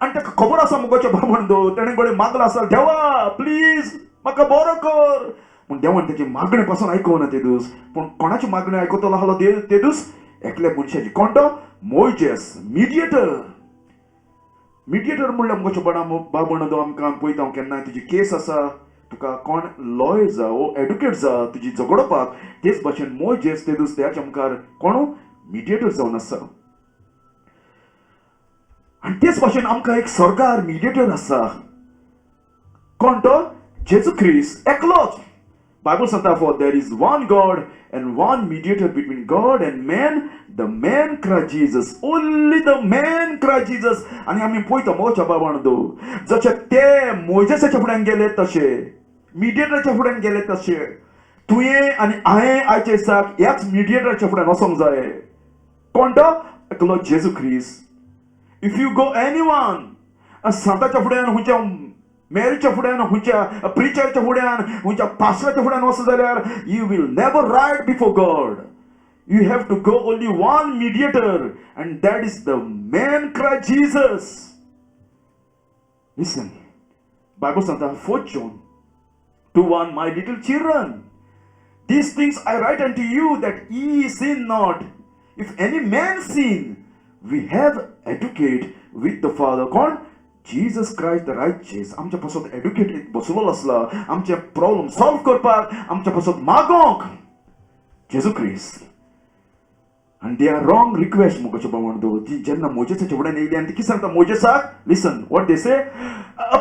आणि ताका खबर आसा मोगाच्या बाबा तेणें कडेन मागला आसा देवा प्लीज म्हाका बरो कर पूण देवान तेची मागणी पासून आयकूना ते दीस पूण कोणाची मागणी आयकतलो आसलो ते दीस एकल्या मनशाची कोण तो मोजेस मिडिएटर म्हणल्यार मोगाच्या बाबा आमकां पळयता केन्ना तुजी केस आसा तुका कोण लॉयर जा वो एडुकेट जा तुजी झगडोवपाक तेच भाशेन मोजेस ते दीस त्याच्या मुखार कोण मिडिएटर जावन आसा आनी तेच भाशेन आमकां एक सरकार मिडिएटर आसा कोण तो जेजू ख्रिस्त एकलोच बायबल सांगता for there is one God and one mediator between God and man the man Christ Jesus only the man Christ Jesus आनी आमी पळयता मोगाच्या बाबान जशे ते मोजेसाच्या फुड्यान गेले तशे मिडिएटराच्या फुड्यान गेले तशे तुवें आनी हांवें आयच्या दिसाक ह्याच मिडिएटराच्या फुड्यान वचोंक जाय कोण तो एकलो जेजू ख्रिस्त इफ यू गो एनीवन सांताच्या फुड्यान खंयच्या मेरीच्या फुड्यान खंयच्या प्रिचरच्या फुड्यान खंयच्या पास्टराच्या फुड्यान वचत जाल्यार you will never right before God you have to go only one mediator and that is the man Christ Jesus listen Bible सांगता 4 John 2:1 my little children These things I write unto you, that ye sin not. If any man sin, we have advocate with the Father. कोण? Jesus Christ the righteous. आमच्या पासून educated बसलो असला, आमचे problem solve करपाक, आमच्या पासून मागोंक जेजू क्रिस्त. And they are wrong request मुगोचे बावंडो. जी जेन्ना मोजेसाच्या फुड्यान येयली आनी ती कितें सांगता मोजेसाक? Listen, what they say?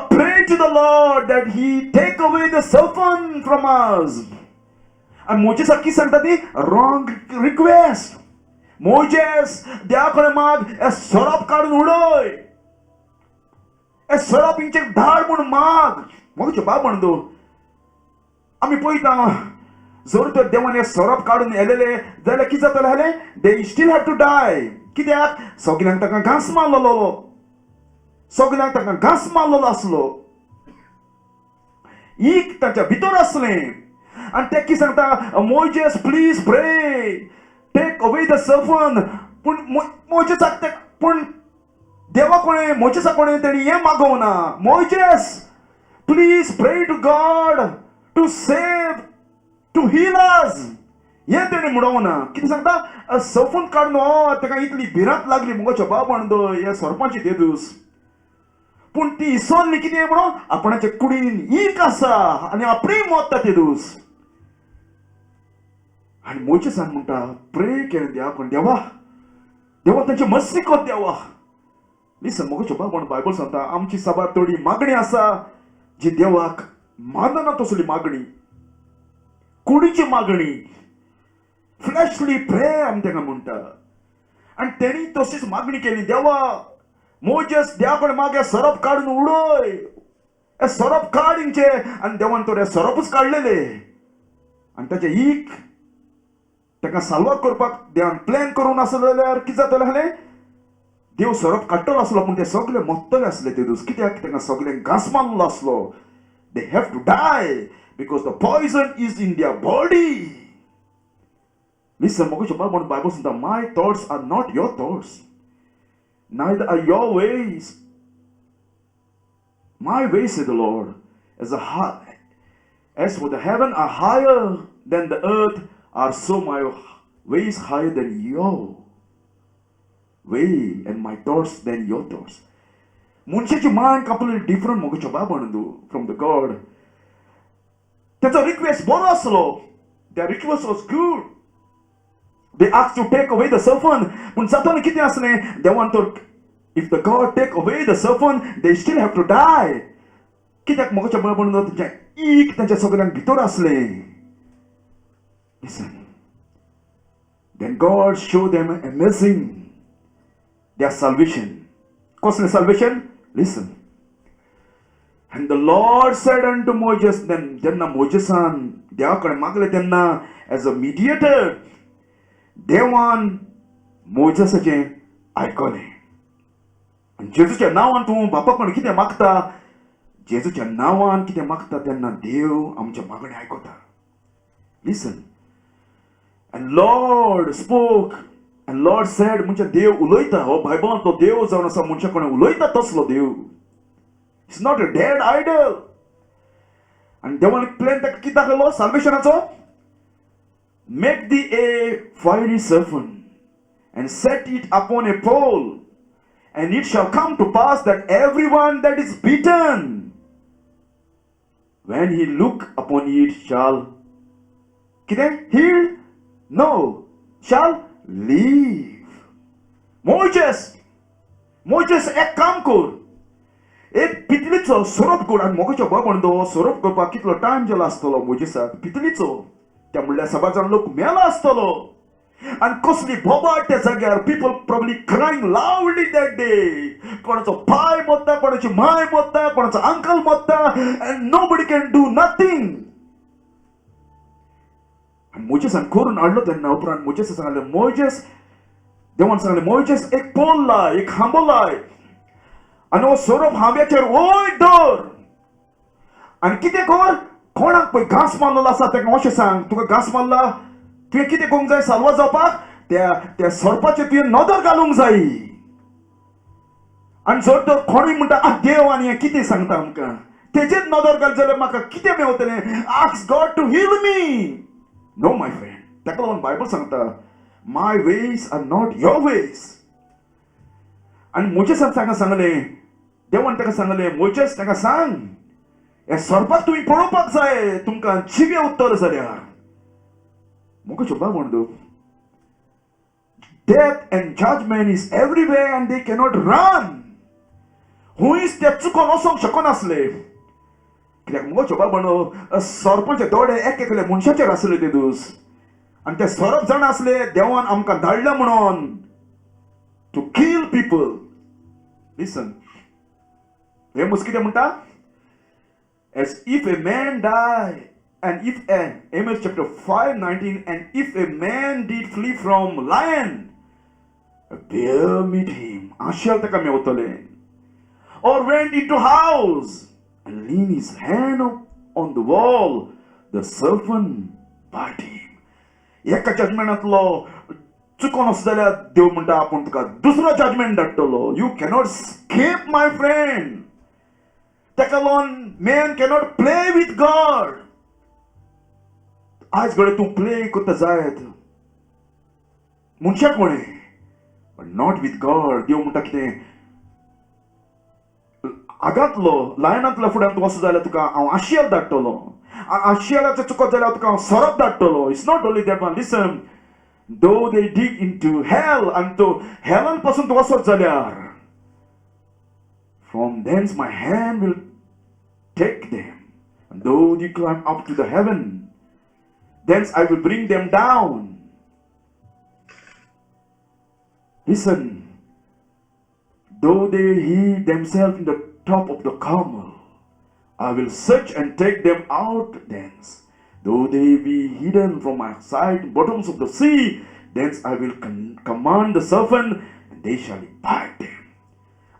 Pray to the Lord that He take away the serpent from us. And मोजेसाक कितें सांगता ती? Wrong request. मोजेस देवा कडेन माग, ए सोरोप काडून उडय. ए सोरोप हिंचेर धाड म्हूण माग. मोगोचे बावंडो. आमी पळयता जर तर देवान सोरोप काडून येलेले जाल्यार कितें जातलें जालें? दे स्टील हॅव टू डाय. कित्याक? सगल्यांक ताका घास मारलेलो. सगल्यांक ताका घास मारलेलो आसलो. ईक ताच्या भितर आसलें. आनी ते कितें सांगता? Moses please pray take away the serpent. पूण मोजेसाक ते पूण देवा कोणें मोजेसा कोणें तेणी हें मागोवना. Moses please pray to God to save to heal us. हें तेणी म्हणोवना. कितें सांगता? सर्पंट काडून ताका इतली भिरांत लागली मुगोच्या बाबणदो हे सर्पांची तेदूस. पूण ती इसोल्ली कितें म्हणून? आपणाच्या कुडीन ईक आसा आनी आपणेय मोत्ता तेदूस. आनी मोजेसान म्हणटा प्रे केलें देवा कोण? देवा देवा तांची मस्ती कर देवा. लिसन मुगोच्या बाबण बायबल सांगता आमची सबार थोडी मागणी आसा जी देवाक मानना तसली मागणी, कुडीची मागणी, फ्लॅशली प्रे आमी ताका म्हणटा. आनी तेणी तशीच मागणी केली. देवा मोजेस देवा कडेन मागे सोरोप काडून उडय. हे सोरोप काड हिंचे. आनी देवान तर हे सोरोपूच काडलेले. आनी ताचे ईक ताका साल्वार करपाक देवान प्लॅन करून आसलो जाल्यार कितें जातलें जालें? देव सोरोप काडटलो आसलो पूण ते सगळे मोत्तले आसले ते दीस. कित्याक? ताका सगळ्यांक घास मारलो आसलो. They have to die because the poison is in their body. Listen, Bible says that my thoughts are not your thoughts, neither are your ways my ways, said the Lord. As for the heaven are higher than the earth, are so my ways higher than your way, and my thoughts than your thoughts. मनशाची mind completely different from the God. त्याचा request बरो आसलो. Their request was good. They asked to take away the serpent. पूण जाताना कितें आसलें? देवान तर if the God take away the serpent, they still have to die. कित्याक मोगोच्या बाबण तांच्या ईक तांच्या सगळ्यांक भितर आसलें. Listen. Then God showed them amazing their salvation. कसलें salvation? Listen. And the Lord said unto Moses, then jenna Mojesan देवा कडेन मागले तेन्ना as a mediator देवान मोजेसाचें आयकलें. आनी जेजूच्या नांवान तूं बापा कडेन कितें मागता? जेजूच्या नांवान कितें मागता तेन्ना देव आमचे मागणी आयकता. Listen. And Lord spoke and Lord said, म्हणजे देव उलयता. हो बायबलांत तो देव जावन आसा मनशा कडेन उलयता तसलो देव. It's not a dead idol. And देवान प्लॅन ताका कितें दाखयलो साल्वेशनाचो? Make thee a fiery serpent and set it upon a pole, and it shall come to pass that everyone that is beaten, when he look upon it, shall कितें? Heal? No, shall live. Moses एक काम कर. एक पितलीचो सोरोप कर. आनी मोगोच्या बाबणदो सोरोप करपाक कितलो टायम गेलो आसतलो मोजेसाक? पितलीचो. त्या म्हणल्यार सभा जाण लोक मेलो आसतलो. आनी कसली बोबाट त्या जाग्यार. पीपल प्रॉब्ली क्रायंग लावडली दॅट डे. कोणाचो पाय मोत्ता, कोणाची माय मोत्ता, कोणाचो अंकल मोत्ता, and nobody can do nothing. आनी मोजेसान करून हाडलो तेन्ना उपरांत मोजेस सांगलें, मोजेस देवान सांगलें, मोजेस एक पोल लाय, एक खांबो लाय. आनी हो सोरोप हांब्याचेर वयर दवर. आनी कितें कर? कोणाक पळय घास मारलेलो आसा ताका अशें सांग, तुका घास मारला, तुवें कितें करूंक जाय साल्वा जावपाक? त्या सर्पाचेर तुवें नदर घालूंक जाय. आनी जर तर कोणूय म्हणटा देव आनी हें कितें सांगता आमकां, तेजेर नदर घाल जाल्यार म्हाका कितें मेवतलें? Ask God to heal me. No my friend. ताका लागून बायबल सांगता my ways are not your ways. आनी मोजेसान ताका सांगलें, देवान ताका सांगलें, मोजेस ताका सांग, हे सर्पाक तुमी पळोवपाक जाय, तुमकां जिवे उत्तर जाल्यार. मोगाचो बाब म्हणदो, death and judgment is everywhere and they cannot run. हुंयच ते चुकोन वचोंक शकनासले. कित्याक मोगाचो बाब म्हणो, सर्पाचे दोळे एक एकले मनशाचेर आसले ते दीस. आनी ते सर्प जाण आसले देवान आमकां धाडले म्हणून टू किल पीपल. लिसन, हे मुस कितें म्हणटा? As if a man die, and if Amos chapter 5:19, and if a man did flee from lion, a bear meet him. आशेल ताका मेवतले. Or went into house and leaned his hand on the wall, the serpent bite him. एका जजमेंटांतलो चुकोन वच जाल्यार देव म्हणटा आपूण तुका दुसरो judgment धाडटलो. You cannot escape my friend. ताका लागून man cannot play with God. आज घडये तूं प्ले करता जायत मनशाक म्हणे, बट नॉट विथ गॉड. देव म्हणटा कितें, आगांतलो लायनांतल्या फुड्यान तूं वचत जाल्यार तुका हांव आशेल धाडटलो. आशेलाचो चुकत जाल्यार तुका हांव सरप धाडटलो. It's not only that one. Listen, though they dig into hell, and to heaven pasun tu wasot zalyar, from thence my hand will take them. And though they climb up to the heaven, thence I will bring them down. Listen, though they hid themselves in the top of the Carmel, I will search and take them out thence. Though they be hidden from my sight, bottoms of the sea, thence I will command the serpent, and they shall bite them.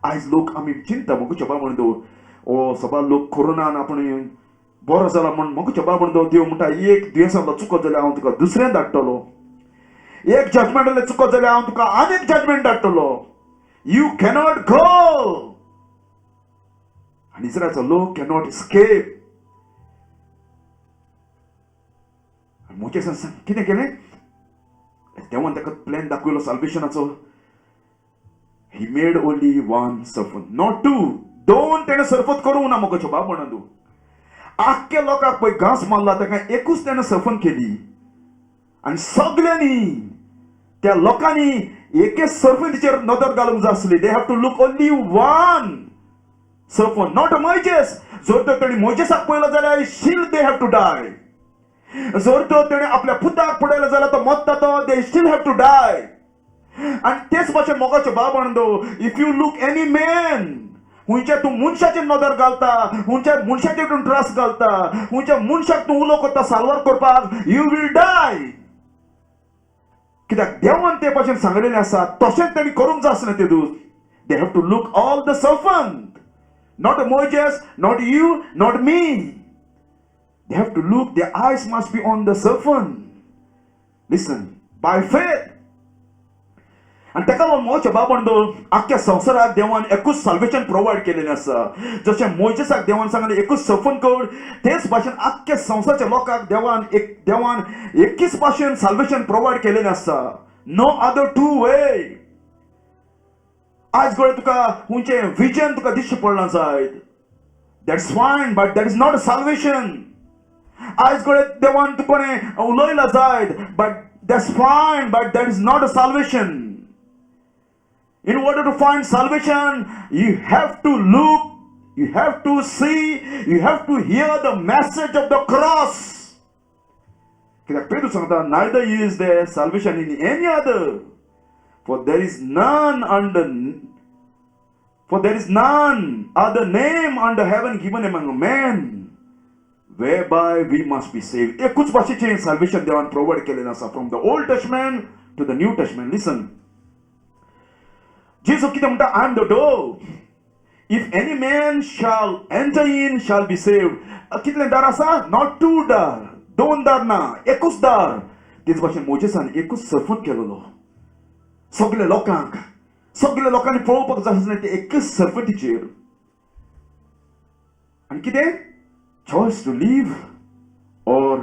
आज लोक आमी चिंता मोगूच्या बा म्हणदो, ओ सभा लोक कोरोनान आपण बरो जाला म्हण मोगूच्या बा म्हणदो. देव म्हणटा एक दुयेंसांतलो चुकत जाल्यार हांव तुका दुसऱ्यान धाडटलो. एक जजमेंटातले चुकत जाल्यार हांव तुका आनीक जजमेंट धाडटलो. You cannot go. आनी इस्रायलचो लोक कॅनॉट एस्केप. मोजेसान कितें केलें? देवान ताका प्लॅन दाखयलो साल्वेशनाचो. He made only one serpent, not two. दोन तेणें सर्पंट करूंक ना मोगाचो बाब म्हणून तूं. आख्ख्या लोकांक पळय घास मारला ताका एकूच तेणें सर्पंट केली. आनी सगल्यांनी त्या लोकांनी एकेच सर्पंटीचेर नदर घालूंक जाय आसली. They have to look only one serpent, not Moses. जर तर तेणी मोजेसाक पळयलो जाल्यार still they have to die. जर तो तेणे आपल्या पुताक पडयलो जाल्यार तो मरता तो. They still have to die. आनी तेच भाशेन मोगाचो बाब म्हणदो, if you look any man, हुंयच्या तूं मनशाचेर नदर घालता, हुंयच्या मनशाचेर तूं ट्रस्ट घालता, हुंयच्या मनशाक तूं उलो करता साल्वार करपाक, यू वील डाय. कित्याक देवान ते भाशेन सांगलेलें आसा तशेंच तेणी करूंक जाय आसलें ते दीस. They have to look all the serpent, not Moses, not you, not me. They have to look, their eyes must be on the serpent. Listen, by faith. And ताका लागून मोगाचो बाब म्हणदो, आख्ख्या संवसाराक देवान एकूच साल्वेशन प्रोवायड केलेलें आसा. जशें मोजेसाक देवान सांगलें एकूच सर्पंट कर, तेच भाशेन आख्ख्या संवसाराच्या लोकांक देवान एकूच भाशेन साल्वेशन प्रोवायड केलेलें आसा. No other to way. आज घडये तुका हुंयचें विजन तुका दिश्टी पडना जायत. That's fine, but that is not a salvation. आज घडये देवान तुका उलयला जायत, but that's fine, but that is not a salvation. In order to find salvation, you have to look, you have to see, you have to hear the message of the cross. कित्याक पेद्रू सांगता, neither is there salvation in any other, for there is none other name under heaven given among men whereby we must be saved. एकूच भाशेचें salvation देवान provide केलेलें आसा, from the Old Testament to the New Testament. Listen, Jesus कितें म्हणटा, I am the door. If any man shall enter in, shall be saved. कितलें दार आसा? Not two दार, दोन दार ना, एकूच दार. तेच भाशेन मोजेसान एकूच सर्पंट केलेलो. सगल्या लोकांनी पळोवपाक जाय आसलें तें एकूच सर्पंटीचेर. आनी कितें? Choice to live or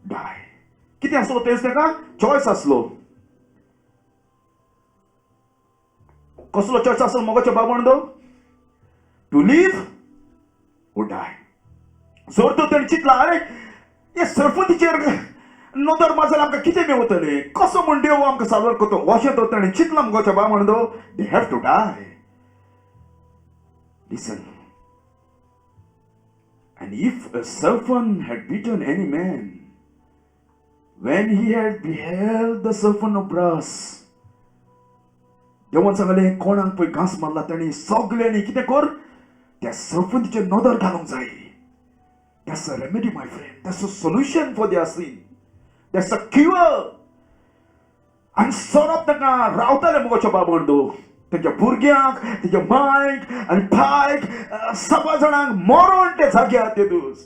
die. कितें आसलो तेच तेका चॉयस आसलो. कसलो चॉयस आसलो मोगाच्या बाबणदो? To live or die. जर तर तेणें चिंतला अरे हे सरपंचीचेर नदर मारल्यार आमकां कितें मेवतलें, कसो म्हूण देव आमकां सादर करता, अशें तर तेणें चिंतलां मुगोच्या बाबणदो. They have to die. Listen. And if a serpent had bitten any man, when he had beheld the serpent of brass, देवान सांगलें कोणाक पळय घास मारला ताणी सगल्यांनी कितें कर, त्या सर्पंटीचेर नदर घालूंक जाय. That's a remedy, my friend. That's a solution for their sin. That's a cure. आनी सोरोप ताका रावताले मुगोच्या बाबणदो. तेच्या भुरग्यांक, तेच्या मांयक आनी भायक 6 जाणांक मरोन ते जाग्यार ते दीस.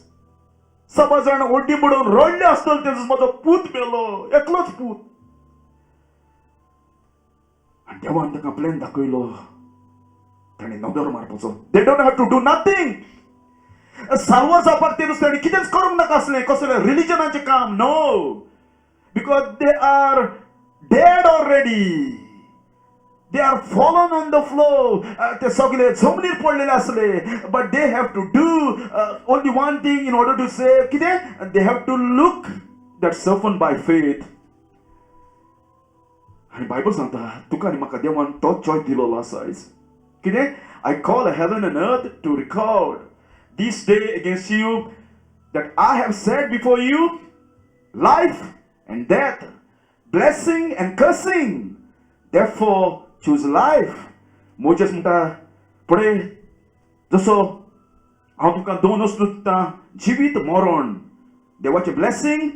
6 जाण ओड्डी पडून रडले आसतले ते दीस, म्हजो पूत मेलो, एकलोच पूत. आनी देवान ताका प्लॅन दाखयलो. ताणें नदर मारपाचो. They don't have to do nothing. साल्वर जावपाक ते दीस ताणें कितेंच करूंक नाका आसलें, कसलें रिलिजनाचें काम. No, because they are dead already. They are fallen on the floor. ते सगळे जमनीर पडलेले असले. But they have to do only one thing in order to save. कितें? They have to look that serpent by faith. आणि Bible सांगता तुका आनी म्हाका देवान तो चॉयस दिलोलो आसा. कितें? I call heaven and earth to record this day against you that I have set before you life and death, blessing and cursing. Therefore choose life. Moses म्हणटा पळय जसो हांव तुका 2 वस्तू दिता, जिवीत मरण, देवाचें ब्लेसिंग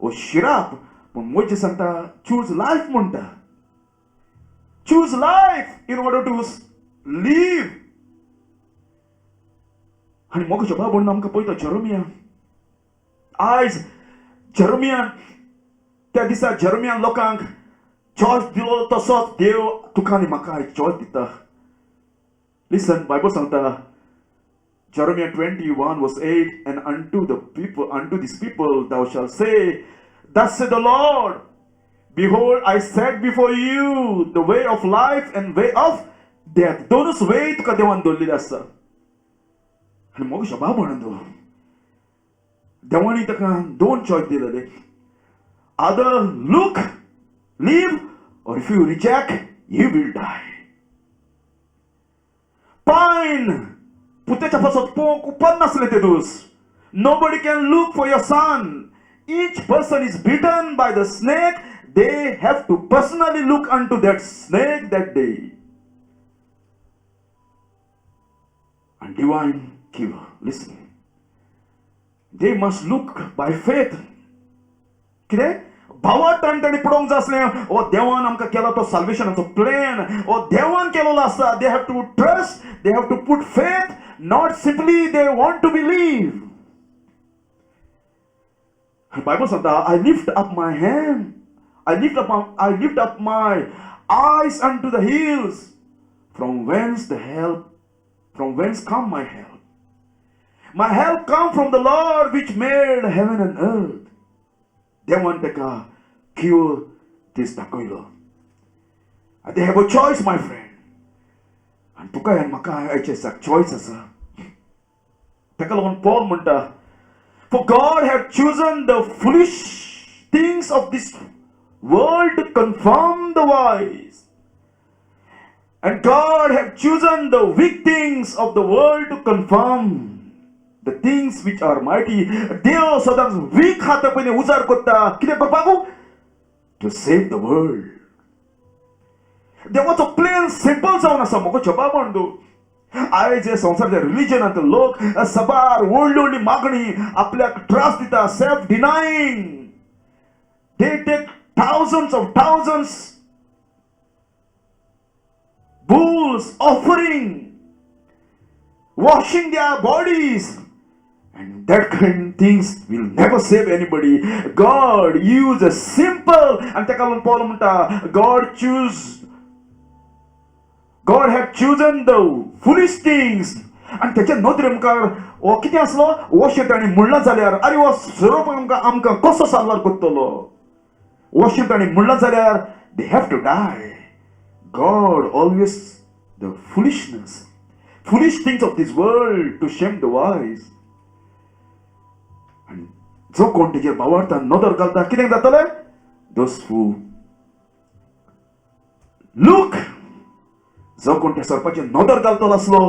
ओ श्राप. पूण मोजेस सांगता चूज लायफ म्हणटा. Choose life in order to live. आनी मोगाच्या बाबून आमकां पळयता जेरेमिया. आयज जेरेमियान त्या दिसा जेरेमियान लोकांक चॉयस दिलो तसोच देव तुका आनी म्हाका आयज चॉयस दिता. लिसन, बायबल सांगता Jeremiah 21 verse 8, and unto these people thou shalt say, thus saith the Lord, behold, I set before you the way of life and way of death. दोनच वे तुका देवान दवरलेले आसा. आनी मोगाच्या बाबणदो देवानी ताका 2 चॉयस दिलेले. either look, live, or if you reject, you will die. Pine पुतेच्या पासत पोंक उपन नासले ते दीस. Nobody can look for your son. Each person is bitten by the snake. They have to personally look unto that snake that day. And divine cure. Listen. They must look by faith. कितें? भावार्थान ताणी पळोवंक जाय आसलें, ओ देवान आमकां केला तो साल्वेशनाचो plan, ओ देवान केलेलो आसा. They have to trust, they have to put faith, not simply they want to believe. Bible सांगता I lift up my hand, I lift up my eyes unto the hills, from whence come my help. My help come from the Lord which made heaven and earth. देवान ताका cure this दाखयलो. They have a choice, my friend. आनी तुका आनी म्हाका आयचे दिसाक choice आसा. ताका लागून पॉल म्हणटा, for God hath chosen the foolish things of this world to confirm the wise, and God hath chosen the weak things of the world to confirm the things which are mighty. देव सदांच week हात पयलीं उजार करता. कितें करपाक? To save the world. देवाचो plan simple जावन आसा मोगाच्या बाबणदो. आयज हे संवसाराच्या रिलिजनांत लोक सबार व्हडली मागणी आपल्याक त्रास दिता. Self डिनायिंग. They take thousands of thousands bulls offering, washing their bodies, and that kind of things will never save anybody. God used a simple, and ताका लागून पॉल म्हणटा God had chosen the foolish things. आणि त्याच्या नदरे मुखार कितें आसलो? वोशें ताणें म्हणलां जाल्यार अरे वो सर्व आमकां कसो साल्वार करतलो. वॉशिंग ताणी म्हणलां जाल्यार they have to die. God always the foolish things of this world to shame the wise. आनी जो कोण तेजेर बावारता नदर घालता कितें जातलें? दोस हू लूक, जो कोण त्या सर्पाचेर नदर घालतलो आसलो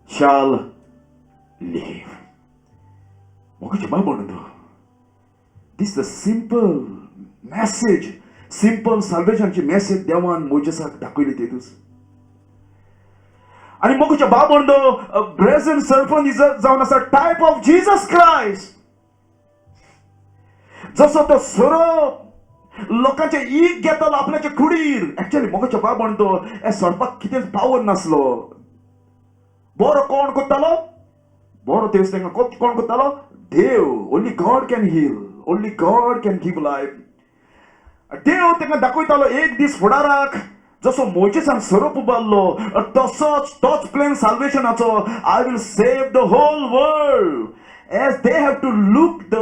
shall live. मोगाचे बाबंडो, this is the simple message, simple salvationची message देवान मोजेसाक दाखयली तेतूस. आणि मोगाचे बाबंडो, brazen serpent is जावन आसा टायप ऑफ जीसस क्राइस्ट. जसो तो सोरो लोकांचे ईग घेतलो आपल्याच्या कुडीर. एक्चुअली मोगाचे बाबंडो, हे सर्पाक कितें पावर नासलो. बरो कोण कोत्तालो? बरो तेच तेंका कोण कोत्तालो? देव. Only God can heal, only God can give life. देव तेंका दाखयतालो एक दीस फुडाराक, जसो मोजेसान सोरोप उबारलो तोच प्लॅन साल्वेशनाचो. I will save the whole world. As they have to look the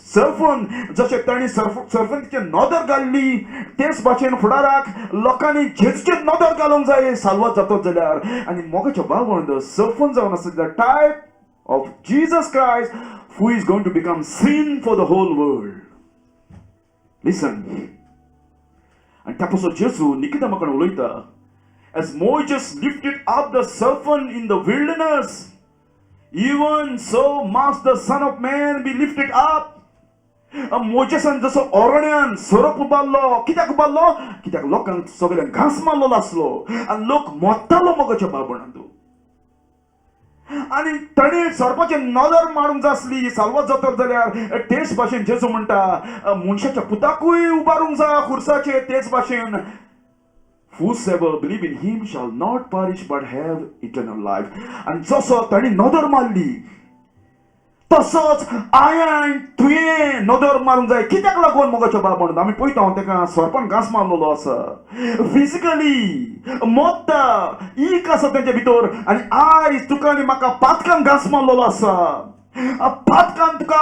serpent, जशें तांणी सर्फंतीचेर नदर घाल्ली तेच भाशेन फुडाराक लोकांनी जेजूचेर नदर घालूंक जाय साल्वात जातो जाल्यार. आनी मोगाचे बाबंड, सर्फन जावन आसा the type of Jesus Christ who is going to become sin for the whole world. Listen. आनी त्या पासून जेजू निकोदेमा कडेन उलयता, as Moses lifted up the serpent in the wilderness, even so must the Son of Man be lifted up. मोजेसान जसो ओरण्यान सोरोप उबारलो, कित्याक उबारलो? कित्याक लोकांक सगळ्यांक घास मारलो आसलो आनी लोक मोत्तालो मोगाच्या बाबणांतू. आनी ताणें सर्पाचेर नदर मारूंक जाय आसली साल्वात जातलो जाल्यार तेच भाशेन जेजू म्हणटा मनशाच्या पुताकूय उबारूंक जाय खुर्साचेर. तेच भाशेन whosoever believe in him shall not perish but have eternal life. आनी जसो ताणें नदर मारली तसोच हांवें तुवें नदर मारूंक जाय. कित्याक लागून मोगाच्या बाबंड? आमी पळयता तेका सर्पान घास मारलेलो आसा. फिजिकली मोत्ता ईक आसा तेंच्या भितर. आनी आयज तुका आनी म्हाका पातकान घास मारलेलो आसा. पातकान तुका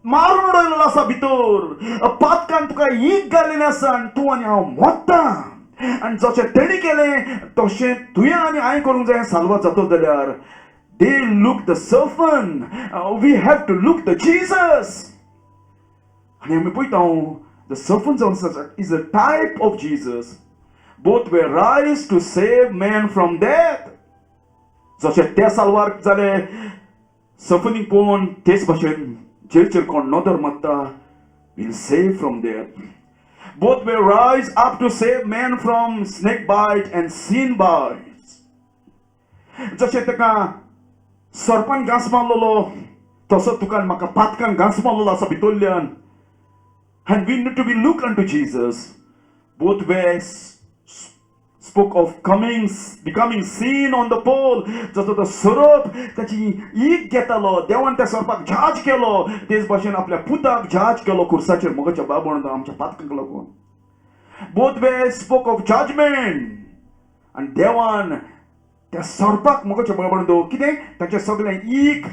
मारून उडयलेलो आसा भितर. पातकान तुका ईक घालिल्ली आसा आनी तूं आनी हांव मोत्ता. आनी जशें तेणी केलें तशें तुवें आनी हांवें करूंक जाय साल्वात जातो जाल्यार. They look the serpent. We have to look the Jesus. आनी आमी पळयता the serpent is a type of Jesus. Both were raised to save man from death. जशें ते साल्वार जाले सफनीक पळोवन तेच भाशेन जेचेर कोण नदर मारता will save from death. Both were raised up to save man from snake bite and sin bites. जशें तेका सर्पान घास मारलेलो तसो तुका आनी म्हाका पातकान घास मारलेलो आसा भितरल्यान. And we need to be look unto Jesus. Both ways spoke of becoming sin on the pole. जसो तो सोरोप ताची ईक घेतालो, देवान त्या सर्पाक झाज केलो तेच भाशेन आपल्या पुताक झाज केलो खुर्साचेर मोगाच्या बाबंड आमच्या पातकांक लागून. Both ways spoke of judgment. आनी देवान त्या सर्पाक मोगाच्या बाबंडो कितें ताचें सगळें ईक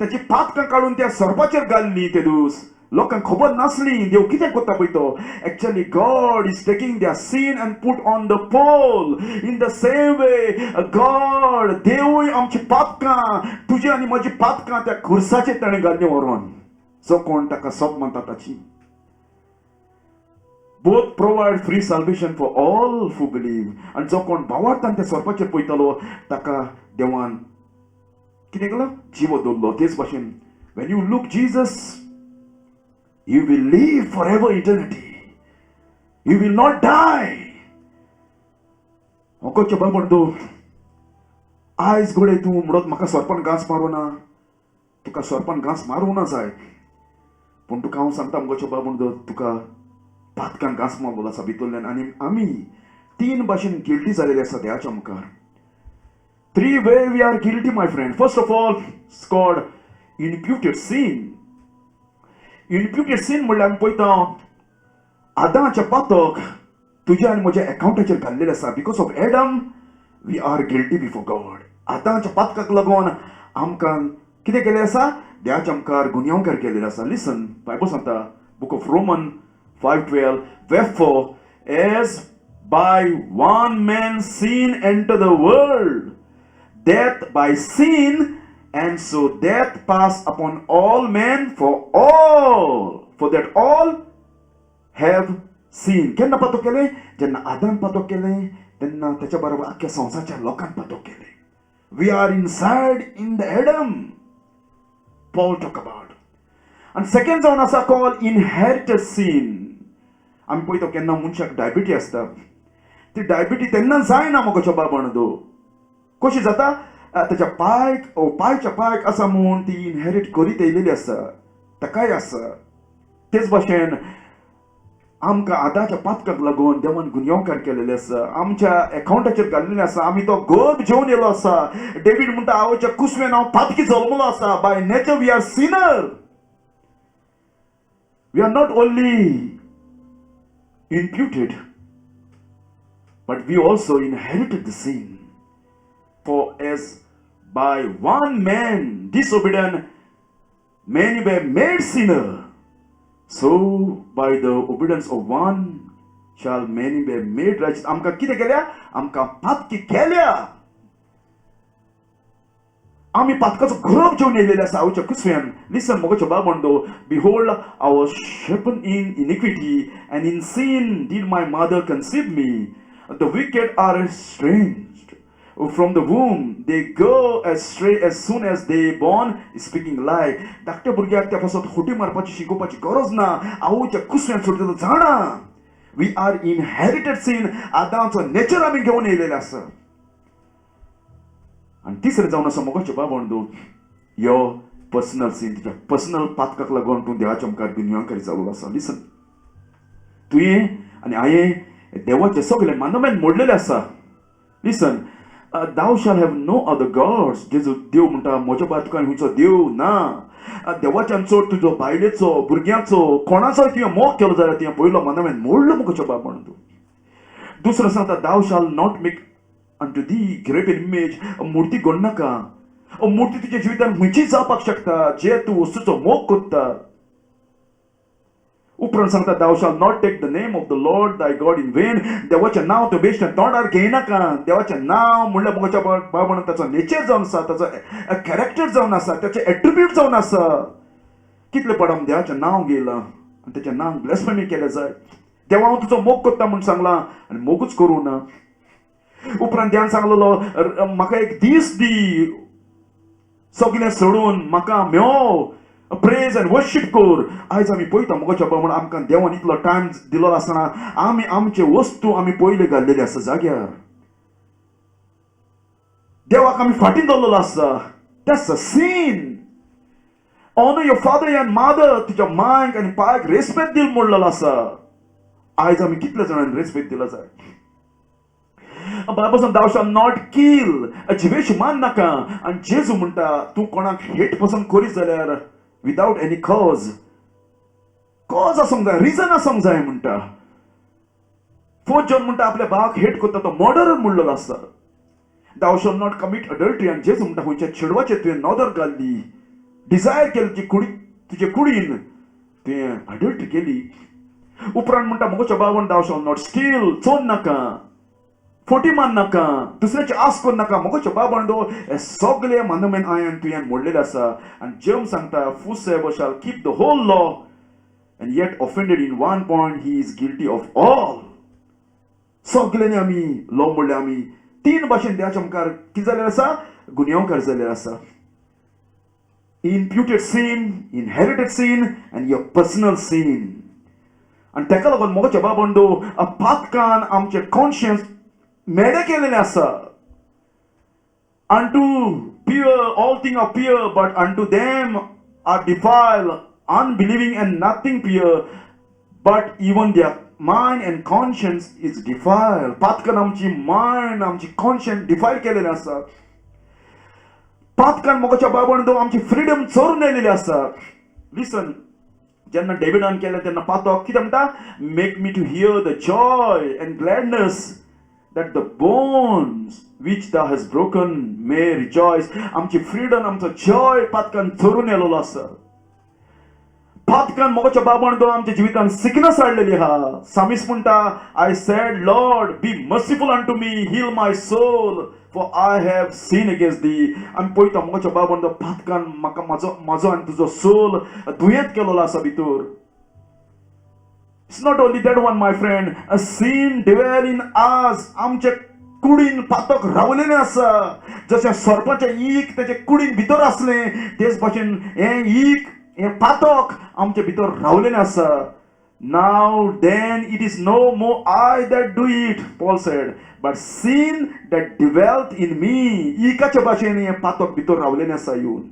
ताची पातकां काडून त्या सर्पाचेर घाल्ली ते दीस. लोकांक खबर नासली देव कितें करता पळय तो. Actually God is taking their sin and put on the pole. In the same way God देवूय आमची पातकां तुजी आनी म्हजी पातकां त्या खुर्साचेर ताणें घाल्लीं व्हरोन. जो कोण ताका सोप म्हणटा ताची. Both provide free salvation for all who believe. आनी जो कोण भावार्थान त्या सर्पाचेर पळयतालो ताका देवान कितें केलो? जीव दवरलो. तेच भाशेन when you look Jesus, you will live forever eternity. You will not die. ओकोच्या बाबंडो, आयज घोडे तूं म्हणत म्हाका सर्पान घास मारूना, तुका सर्पान घास मारूना जाय. पूण तुका हांव सांगता मुगोच्या बाबंडो, तुका पातकान घास मारलेलो आसा भितरल्यान. आनी आमी तीन भाशेन गिल्टी जालेले आसा देवाच्या मुखार. 3 ways we are guilty, my friend. First of all, it's called imputed sin. Imputed sin म्हणल्यार आमी पळयता आदामाचें पातक तुज्या आनी म्हज्या अकाउंटाचेर घाल्लेलें आसा. Because of Adam we are guilty before God. आदामाच्या पातकाक लागून आमकां कितें केलें आसा? देवाच्या मुखार गुन्यांवकार केलेले आसा. लिसन, बायबल सांगता book of Roman 5:12. Wherefore, as by one man sin entered the world, death by sin, and so death passed upon all men, for that all have sinned. केन्ना पातोक केले? जेन्ना आदाम पातोक केले तेन्ना त्याच्या बरोबर आख्या संवसाराच्या लोकांक पातोक केले. We are inside in the Adam. Paul talk about. And second जावन आसा called inherited sin. आमी पळयता केन्ना मनशाक डायबिटी आसता. ती डायबिटी तेन्ना जायना मोगोच्या बाबणदो. कशी जाता? त्याच्या पायच्या पायक आसा म्हूण ती इनहेरिट करीत येयलेली आसा. ताकाय आसा. तेच भाशेन आमकां आदाच्या पातकाक लागून देवान गुन्यांवकार केलेले आसा. आमच्या अकाउंटाचेर घाल्लेले आसा. आमी तो गर्भ जेवन येयलो आसा. डेवीड म्हणटा आवयच्या कुसवेन हांव पातकी जल्मलो आसा. By nature we are sinner. We are not only imputed, but we also inherited the sin. For as by one man disobedient many were made sinner, so by the obedience of one shall many be made righteous. आमकां कितें केल्या? आमकां पातकी केल्या. आमी पातकाचो गर्भ जेवन येयलेले आसा आवयच्या कुसव्यान. लिसन मोगोच्या बाबंडो, behold, I was shapen in iniquity, and in sin did my mother conceive me. The wicked are estranged from the womb. They go astray as soon as they born, speaking lie. धाकट्या भुरग्याक त्या पासून खोटी मारपाची शिकोवपाची गरज ना. आवयच्या कुसव्यान सोडटा तो जाणा. We are inherited sin. आदामचो नेचर आमी घेवन येयलेले आसा. आणि तिसरें जावन आसा मोगोचे बाबंडो, यो पर्सनल सीन. तुज्या पर्सनल पातकाक लागून तूं देवाच्या मुखार गुन्यांवकारी जाल्लो आसा. लिसन, तुवें आनी हांवें देवाचे सगळे मानमेंट मोडलेले आसा. Listen, thou shall have no other gods. जेजू देव म्हणटा म्हज्या भायर तुका खंयचो देव ना. देवाच्यान चड तुजो बायलेचो भुरग्याचो कोणाचोय तुवें मोग केलो जाल्यार तुवें पयलो मानमेंट मोडलो मुखाच्या बाबंडो. दुसरो सांगता, thou shall not make unto thee graven image. मूर्ती गड नाका. मूर्ती तुज्या जिवितान खंयचीय जावपाक शकता जे तूं वस्तूचो मोग करता. उपरांत सांगता, thou shalt not take the name of the Lord thy God in vain. देवाचें नांव तूं बेश्टें तोंडार घेयनाका. देवाचें नांव म्हणल्यार मुखाच्या बाबण ताचो नेचर जावन आसा, ताचो कॅरेक्टर जावन आसा, ताचे एट्रिब्यूट जावन आसा. कितले पडम देवाचें नांव घेयलां आनी ताचें नांव ब्लेस्फेमी केलें जाय. देवा हांव तुजो मोग करता म्हूण सांगलां आनी मोगूच करूं ना. उपरांत देवान सांगलेलो म्हाका एक दीस दी सगळें सोडून म्हाका मेळो प्रेज एंड वर्शीप कर. आयज आमी पळयता मोगोच्या बाबण आमकां देवान इतलो टायम दिलो आसतना आमी आमचे वस्तू आमी पयले घाल्लेले आसा जाग्यार. देवाक आमी फाटीं दवरलेलो आसा. That's a sin. Honour your father and mother. तुज्या मांयक आनी पायक रेस्पेक्ट दिल म्हणलेलो आसा. आयज आमी कितले जाणांनी रेस्पेक्ट दिला जाय. Bible thou shalt not kill. Jivesh मान नाका. आनी जेजू म्हणटा तूं कोणाक हेट पसंद करीत जाल्यार विदाउट एनी कॉज आसूंक जाय, रिजन आसूंक जाय म्हणटा. फोर्थ जॉन म्हणटा आपल्या भावाक हेट करता तो मर्डरर म्हणलेलो आसा. thou shalt not commit adultery. आनी जेजू म्हणटा खंयच्या चेडवाचेर तुवें नदर घाल्ली, डिझायर केली तुजे कुडीन तुवें अडल्टरी केली. उपरांत म्हणटा मोगोच्या बाबन thou shalt not steal. चोर नाका, फोटी मान नाका, दुसऱ्याची आस करूं नाका. मोगोच्या बाबंडो हे सगळे मानमेंट हांवें तुवें मोडलेले आसा. आनी जेम सांगता, whosoever shall keep the whole law and yet offended in one point, he is guilty of all. सगळ्यांनी आमी लॉ मोडले. आमी तीन भाशेन देवाच्या मुखार कितें जाल्लेले आसा? गुन्यांवकार जाल्लेले आसा. imputed sin, inherited sin, and your personal sin. आनी ताका लागून मोगोच्या बाबंडो पातकान आमचे कॉन्शियन्स मेडे केलेले आसा. Unto pure all things are pure, but unto them are defiled, unbelieving and nothing pure, but even their mind and conscience is defiled. पातकान आमची mind आमची conscience डिफायल केलेले आसा. पातकान मोगोच्या बाबंडो आमची फ्रीडम चोरून येयलेली आसा. लिसन, जेन्ना डेविडान केलें तेन्ना पातोक कितें म्हणटा? Make me to hear the joy and gladness that the bones which thou hast broken may rejoice. आमची फ्रीडम आमचो जॉय पातकान चोरून येयलेलो आसा. पातकान मोगाच्या बाबांडो आमच्या जिवितान सिकनस हाडलेली आहा. सामिस म्हणटा, I said Lord be merciful unto me, heal my soul for I have sinned against thee. आमी पळयता मोगाच्या बाबांडो पातकान म्हाका म्हाजो आनी तुजो सोल दुयेंत केलेलो आसा भितर. It's not only that one, my friend. A sin dwell in us. आमचे कुडीन पातक रावलेले आसा. जशें सर्पाचे ईक तेजे कुडीन भितर आसले, तेच भाशेन हे पातक आमचे भितर रावलेले आसा. Now then it is no more I that do it, Paul said, but sin that dwelt in me. ईकाच्या भाशेन हे पातक भितर रावलेले आसा येवन,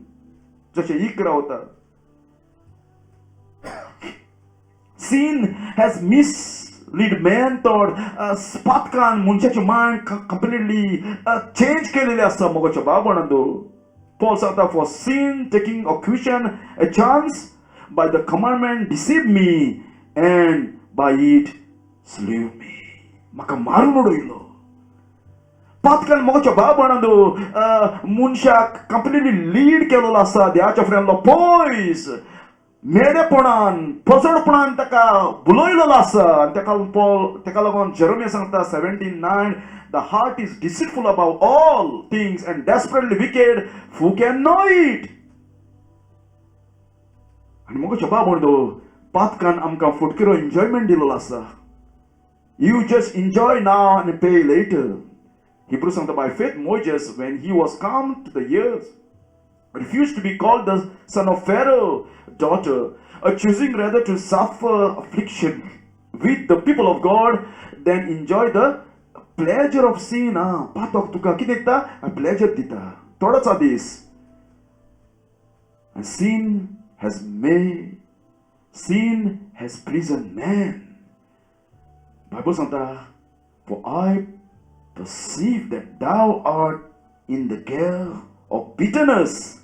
जशें ईक रावता. Sin has misled man thought. पातकान मनशाचे मायंड completely change केलेले आसा मोगाच्या बाबांडो. Paul सांगता, for sin taking occasion a chance by the commandment deceived me and by it slew me. म्हाका मारून उडयलो. पातकान मोगाच्या बाबांडो मनशाक कंप्लीटली लीड केलेलो आसा देवाच्या फुड्यांतलो पयस. मेडेपणान फसडपणान ताका बुलयलेलो आसा. ताका लागून जेरेमिया सांगता 17:9, the heart is deceitful above all things and desperately wicked, who can know it? आनी मोगाच्या बाबांडो पातकान आमकां फुटकेरो एन्जॉयमेंट दिलेलो आसा. You just enjoy now and pay later. Hebrews सांगता, by faith Moses, when he was come to the years, refused to be called the son of Pharaoh daughter, choosing rather to suffer affliction with the people of God than enjoy the pleasure of sin. पातक तुका कितें दिता? pleasure दिता. थोडोच दीस. And sin has prisoned man. Bible सांगता, for I perceive that thou art in the gall of bitterness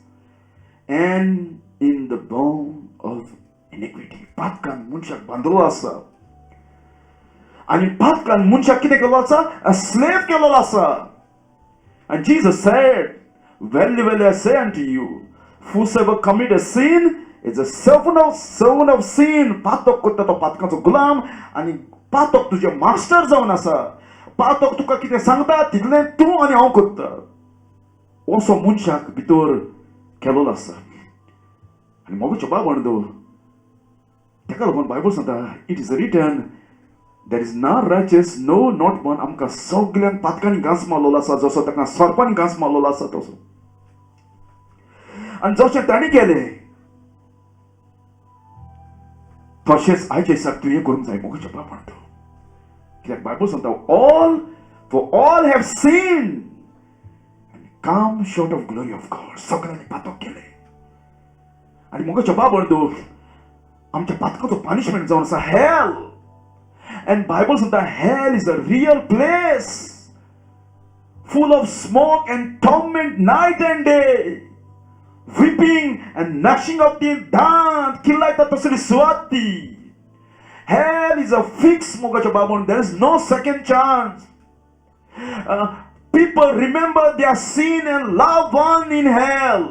and in the bone of iniquity. पातकान मनशाक बांदलो आसा. आनी पातकान मनशाक कितें केलो आसा? स्लेव केलेलो आसा. And Jesus said, verily, verily, I say unto you, whosoever commit a sin is a servant of sin. पातक करता तो पातकाचो गुलाम, आनी पातक तुजे मास्टर जावन आसा. पातक तुका कितें सांगता तितलें तूं आनी हांव करता. असो मनशाक भितर केलेलो आसा. आनी मोगाच्या बाबांडो ताका लागून बायबल सांगता, it is written, there is not righteous, no not one. आमकां सगळ्यांक पातकांनी घांस मारलेलो आसा, जसो ताका सर्पांनी घांस मारलेलो आसा तसो. आनी जशें ताणी केलें तशेंच आयच्या दिसाक तुवें करूंक जाय मोगाच्या बाबांडो. कित्याक बायबल सांगता, all have sinned and come short of glory of God. सगळ्यांनी पातक केले. आनी मोगाच्या बाबांडो आमच्या पातकाचो पनिशमेंट जावन आसा hell. And Bible सांगता, hell is a real place full of smoke and torment night and day, weeping and gnashing of teeth. दांत किल्लायता तसली सुवाती. Hell is a fixed मोगाच्या बाबांडो. There is no second chance. People remember their sin and love one in hell.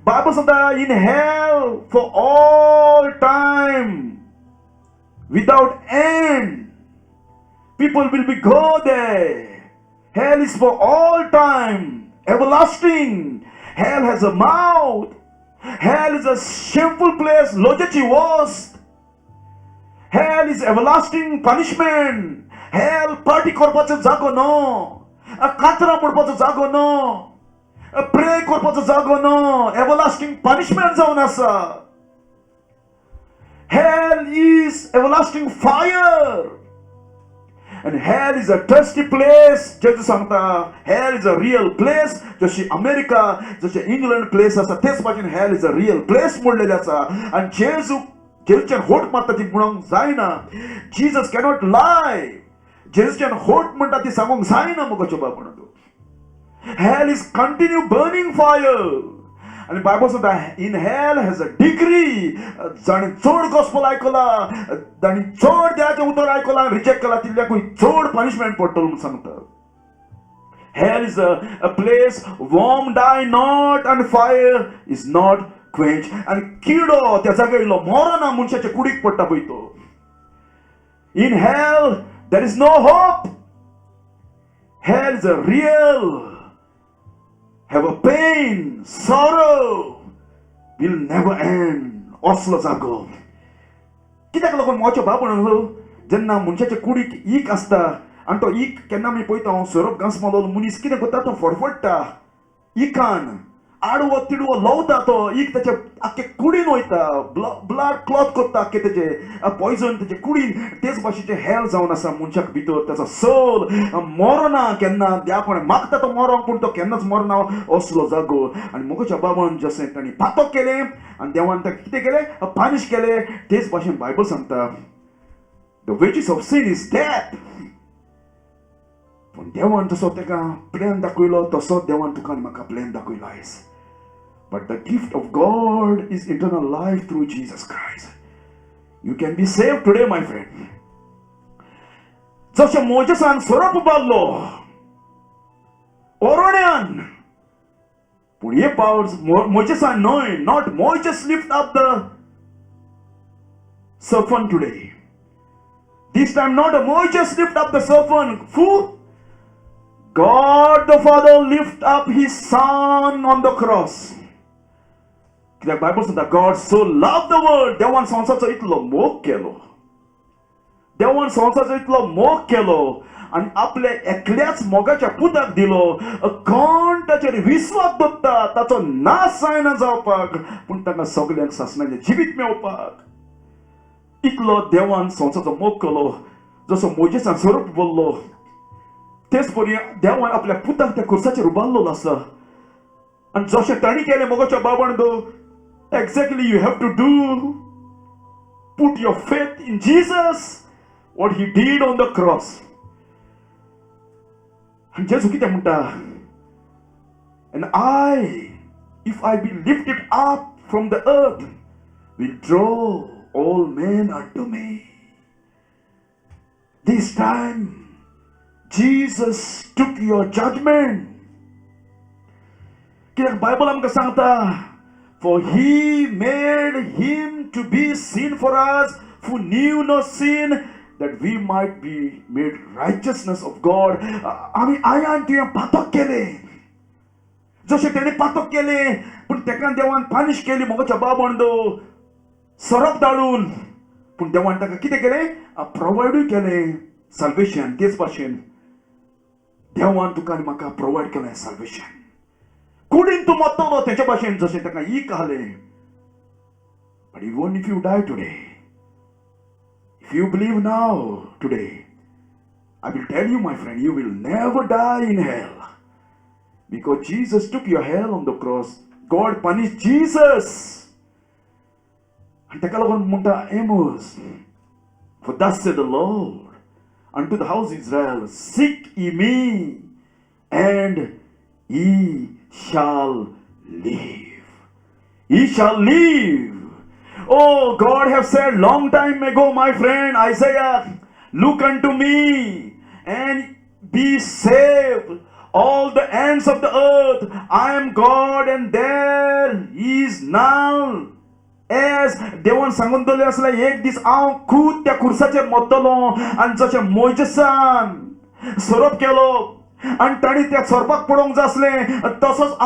Bible सांगता, in hell for all time, without end, people will be go there. Hell is for all time, everlasting. Hell has a mouth. Hell is a shameful place, lojachi worst. Hell is everlasting punishment. Hell party करपाचो जागो no, कातरां पडपाचो जागो no, pray करपाचो जागो no. everlasting punishment जावन आसा. Hell is everlasting fire. And hell is a thirsty place. Jesus सांगता, hell is a real place. जशी America, जशी इंग्लंड प्लेस आसा, तेच भाशेन hell is a real place म्हणलेले आसा. आनी जेजूच्यान होट मारता ती म्हणूंक जायना. Jesus cannot lie. जेजूच्यान होट म्हणटा ती सांगूंक जायना मोगाच्या बाबांडो. Hell is continue burning fire. And Bible सांगता, in hell has a decree. जाणी चड गॉस्पेल आयकला, जाणी चड देवाचें उतर आयकला, रिजेक्ट केला, तितल्याकूय चड पनिशमेंट पडटलो म्हूण सांगता. Hell is a place warm die not and fire is not quench. आणि किडो त्या जागेर येयलो मरना मनशाच्या कुडीक पडटा पळय तो. In hell there is no hope. Hell is a real, have a pain, sorrow will never end. असलो जागो. कित्याक लागून मोच्या बाबून जेन्ना मनशाच्या कुडीक ईक आसता आनी तो ईक केन्ना आमी पळयता हांव सोरोप घांस मारलो मनीस कितें करता तो फडफडटा इकान आडवो तिडवो लवता तो ईक तेच्या आख्खे कुडीन वयता ब्लड क्लॉथ करता आख्खे तेजे पॉयझन तेजे कुडीन. तेच भाशेचे हेल जावन आसा मनशाक भितर तेचो सोल मरना केन्ना देवा कोणें मागता तो मरोंक पूण तो केन्नाच मरना असलो जागो. आनी मोगाच्या बाबान जशें तांणी पातक केलें आनी देवान ताका कितें केलें पानीश केलें तेच भाशेन बायबल सांगता the wages of sin is death. पूण देवान जसो ताका प्लेन दाखयलो तसो देवान तुका आनी म्हाका प्लेन दाखयलो आयज. But the gift of God is eternal life through Jesus Christ. You can be saved today, my friend. जशें मोजेसान सोरोप उबारलो ओरोड्यान पूण हे पावस मोजेसान न्हय, not Moses lift up the serpent today. This time not a Moses lift up the serpent. Who? God the Father lift up his Son on the cross. कित्याक Bible सांगता God so love the world. देवान संवसाराचो इतलो मोग केलो, देवान संवसाराचो इतलो मोग केलो आनी आपले एकल्याच मोगाच्या पुताक दिलो. कोण ताचेर विस्वास दवरता ताचो नाश जायना जावपाक पूण ताका सगळ्यांक सासणाचें जिवीत मेळपाक. इतलो देवान संवसाराचो मोग केलो. जसो मोजेसान सोरोप बोल्लो तेच परी देवान आपल्या पुताक त्या खुर्साचेर उबारलेलो आसा. आनी जशें तांणी केलें मोगाच्या बाबान exactly you have to do. Put your faith in Jesus, what he did on the cross. And Jesus कितें म्हणटा and if I be lifted up from the earth will draw all men unto me. This time Jesus took your judgment. कित्याक Bible आमकां सांगता for he made him to be sin for us who knew no sin that we might be made righteousness of God. आमी आयान तुवें पातक केलें जशें तेणें पातक केलें पूण तेका देवान पानीश केली मोगाच्या बाबान सोरोप धाडून. पूण देवान ताका कितें केलें प्रोवायडूय केलें साल्वेशन. तेच भाशेन देवान तुका आनी म्हाका प्रोवायड केलें साल्वेशन. कुडीन तूं मरतलो तेच्या भाशेन जशें ताका ईक आहलें. But even if you die today, if you believe now today, I will tell you, my friend, you will never die in hell. Because Jesus took your hell on the cross. God punished Jesus. And ताका लागून म्हणटा Amos, for thus said the Lord unto the house of Israel, seek ye me, and ye shall live. Ye shall live. Oh, God have said long time ago, my friend Isaiah, look unto me and be saved, all the ends of the earth. I am God and there is none. As देवान सांगून दवरलें आसलें एक दीस हांव खूद त्या खुर्साचेर मरतलो आनी जशें मोजेसान सोरोप केलो आनी तांणी त्या सोरपाक पडोवंक जाय आसलें तसोच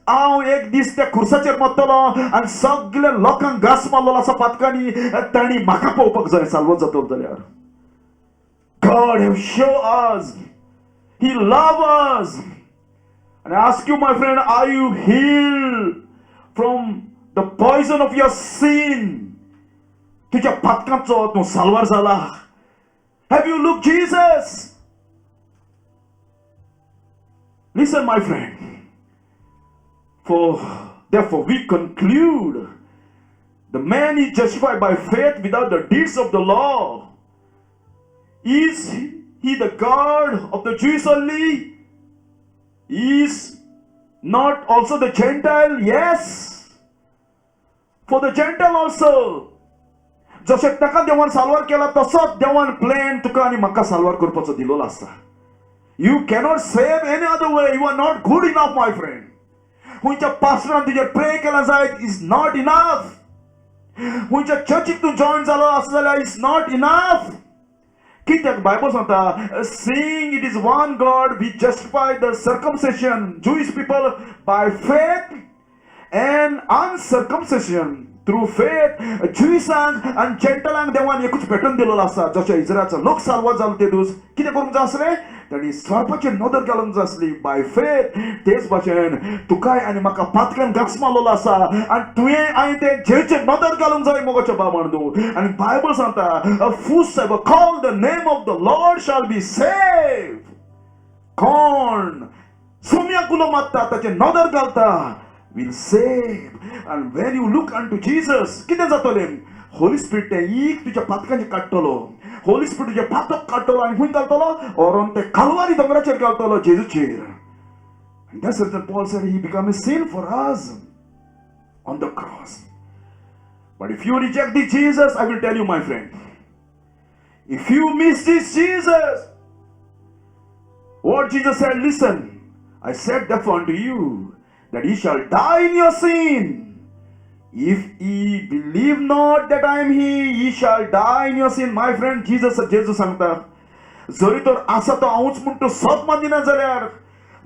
हांव एक दीस त्या खुर्साचेर मरतलो आनी सगळ्या लोकांक घास मारलेलो आसा पातकांनी तांणी म्हाका पळोवपाक जाय साल्वो जातलो जाल्यार. God have shown us he loves us. And I ask you, my friend, are you healed from the poison of your sin? तुझ्या पातकांचो तूं साल्वार जाला? Have you looked Jesus? Listen, my friend. Therefore we conclude the man is justified by faith without the deeds of the law. Is he the God of the Jews only? Is not also the Gentile? Yes. For the Gentile also. जशें ताका देवान साल्वार केला तसोच देवान plan तुका आनी म्हाका साल्वार करपाचो दिलोलो आसा. You cannot save any other way. You are not good enough, my friend. हुंयच्या पास्टरान तुजेर प्रे केला जायत इज नॉट इनफ. हुंयच्या चर्चीक तूं जॉइन जालो आसा जाल्यार इज नॉट इनफ. कित्याक बायबल सांगता seeing it is one God we justify the circumcision Jewish people by faith and uncircumcision through faith. Jewishank and Gentileank देवान एकूच भेटून दिलेलो आसा. जशें इस्रायलचो लोक सारवत जालो ते दीस कितें करूंक जाय आसलें? तांणी स्वार्पाचेर नदर घालूंक जाय आसली बाय फेथ. तेच भाशेन तुकाय आनी म्हाका पातक्यान घास मारलेलो आसा आनी तुवें हांवें ते जेचेर नदर घालूंक जाय मोगाच्या बाबा. आनी बायबल सांगता whosoever call the name of the Lord shall be saved. कोण सुम्याक उलो मारता ताचेर नदर घालता will save. And when you look unto Jesus, कितें जातलें? होली स्पिरीट एक तुज्या पातकांचे काडटलो. होली स्पिरीट तुज्या पातक काडटलो आनी खूंय घालतलो? ओरोन ते कालवारी दोंगराचेर घालतलो जेजूचेर. And that's what Paul said, he became a sin for us on the cross. But if you reject this Jesus, I will tell you, my friend, if you miss this Jesus, what Jesus said, listen, I said therefore unto you, that ye shall die in your sin. If ye believe not that I am He, ye shall die in your sin. My friend, Jesus सांगता, जरी तर आसा तो हांवूच म्हूण तूं soap मानिना जाल्यार,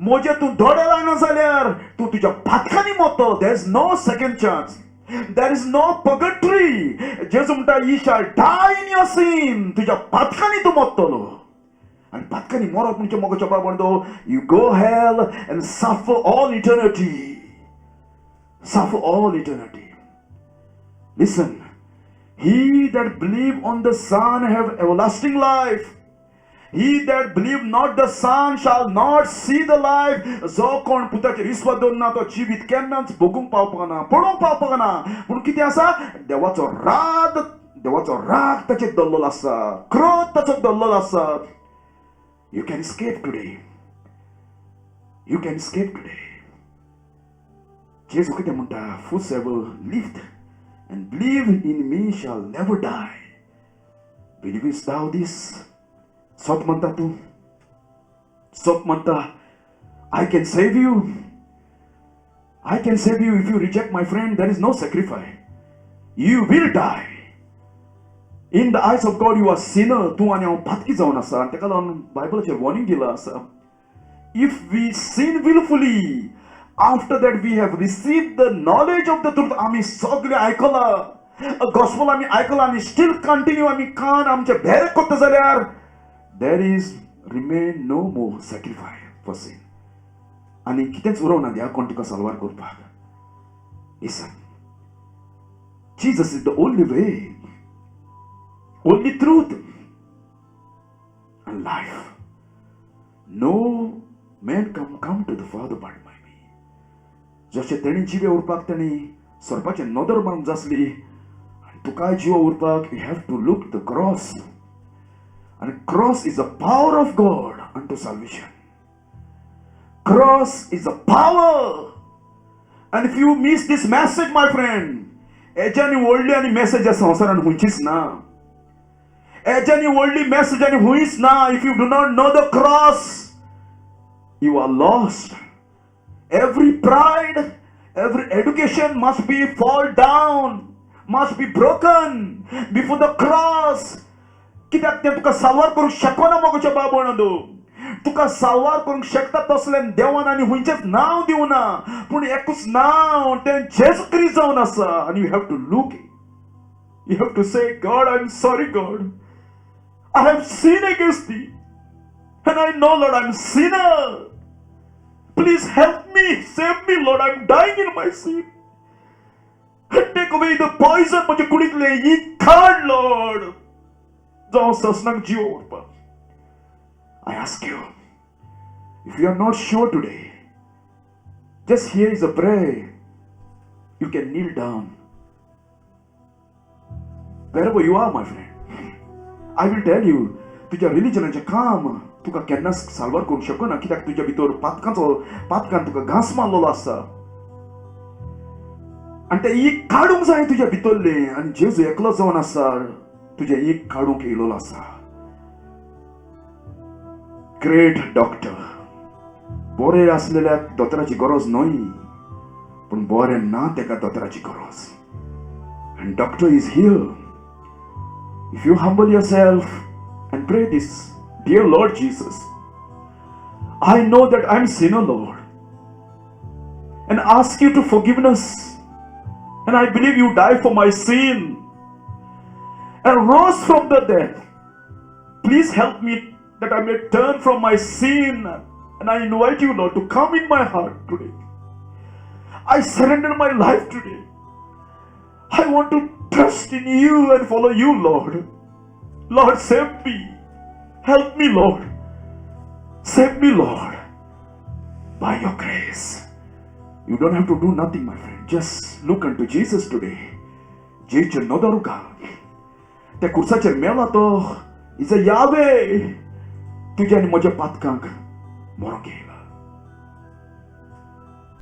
म्हजे तूं दोळे लायना जाल्यार, तूं तुज्या पातकांनी मरतलो. There is no second chance. There is no purgatory. जेजू म्हणटा, ye shall die in your sin. तुज्या पातकांनी तूं मरतलो. आनी पातकांनी मरप म्हणजे मोगाच्या बाबा you go hell and suffer all eternity. Suffer all eternity. Listen, he that believe on the Son have everlasting life. He that believe not the Son shall not see the life. जो कोण पुताचेर विश्वास दवरना तो जिवीत केन्नाच भोगूंक पावपाक ना, पळोवंक पावपाक ना. पूण कितें आसा? देवाचो राग ताचेर दल्लोलो आसा, क्रोध ताचो दल्लोलो आसा. You can escape today. You can escape today. Jesus कितें म्हणटा? Whosoever lived and believe in me shall never die. Believest thou this? Soap म्हणटा तूं? सोप म्हणटा I can save you. I can save you. If you reject my friend, there is no sacrifice. You will die. In the eyes of God, you are sinner. तूं आनी हांव पातकी जावन आसा. आनी तेका लागून बायबलाचेर वॉर्निंग दिला आसा. If we sin willfully, after that we have received the knowledge of the truth, आमी सगळे आयकलां, गॉस्पल आमी आयकलां आनी स्टील कंटिन्यू आमी कान आमचे भेरे कोत्ता जाल्यार, there is remain no more sacrifice for sin. आनी कितेंच उरोवना देवा कोण तुका साल्वार करपाक. Listen, Jesus is the only way, only truth and life. No man can come to the Father but by me. जशें तेणी जिवे उरपाक तेणी सोरपाचें नदर मारूंक जाय आसली, आनी तुकाय जिवा उरपाक you have to look the cross. And cross is the power of God unto salvation. Cross is the power. And if you miss this message, my friend, एजानी व्हडली आनी मेसेज संवसारान हुंयचीच ना. एजानी व्हडली मेसेज आनी हुंयच ना. If you do not know the cross, you are lost. Every pride, every education must be fall down, must be broken before the cross. कित्याक ते तुका साल्वार करूंक शकना मोगाच्या बाबणो. तुका साल्वार करूंक शकता तसलें देवान आनी हुंयचेंच नांव दिवना, पूण एकूच नांव तें जेजू क्रिस्ट जावन आसा. आनी you have to look, you have to say, God, I'm sorry, God, I have sinned against thee, and I know, Lord, I'm sinner. Please help me, save me, Lord, I'm dying in my sin. And take away the poison म्हजे कुडींतले ही खाड, Lord. जावं ससनाक जीव उरपाक. I ask you, if you are not sure today, just here is a prayer. You can kneel down. Wherever you are, my friend, I will tell you, तुज्या रिलिजनाचें काम तुका केन्नाच साल्वार करूंक शकना, कित्याक तुज्या भितर पातकान तुका घास मारलेलो आसा. आनी तें एक काडूंक जाय तुज्या भितरलें, आनी जेजू एकलो जावन आसा तुजें एक काडूंक येयलेलो आसा. ग्रेट डॉक्टर, बरे आसलेल्या दोतोराची गरज न्हय. पूण बरें ना तेका दोतोराची गरज. And doctor is here. If you humble yourself and pray this, dear Lord Jesus, I know that I'm sinner, Lord, and ask you to forgiveness. And I believe you died for my sin and rose from the dead. Please help me that I may turn from my sin. And I invite you, Lord, to come in my heart today. I surrender my life today. I want to trust in you and follow you, Lord. Lord, save me. Help me, Lord. Save me, Lord. By your grace. You don't have to do nothing, my friend. Just look unto Jesus today. जेचेर नदर घाल. त्या कुर्साचेर मेला तो is यावे तुझ्या आनी म्हज्या पातकांक मोरो घे.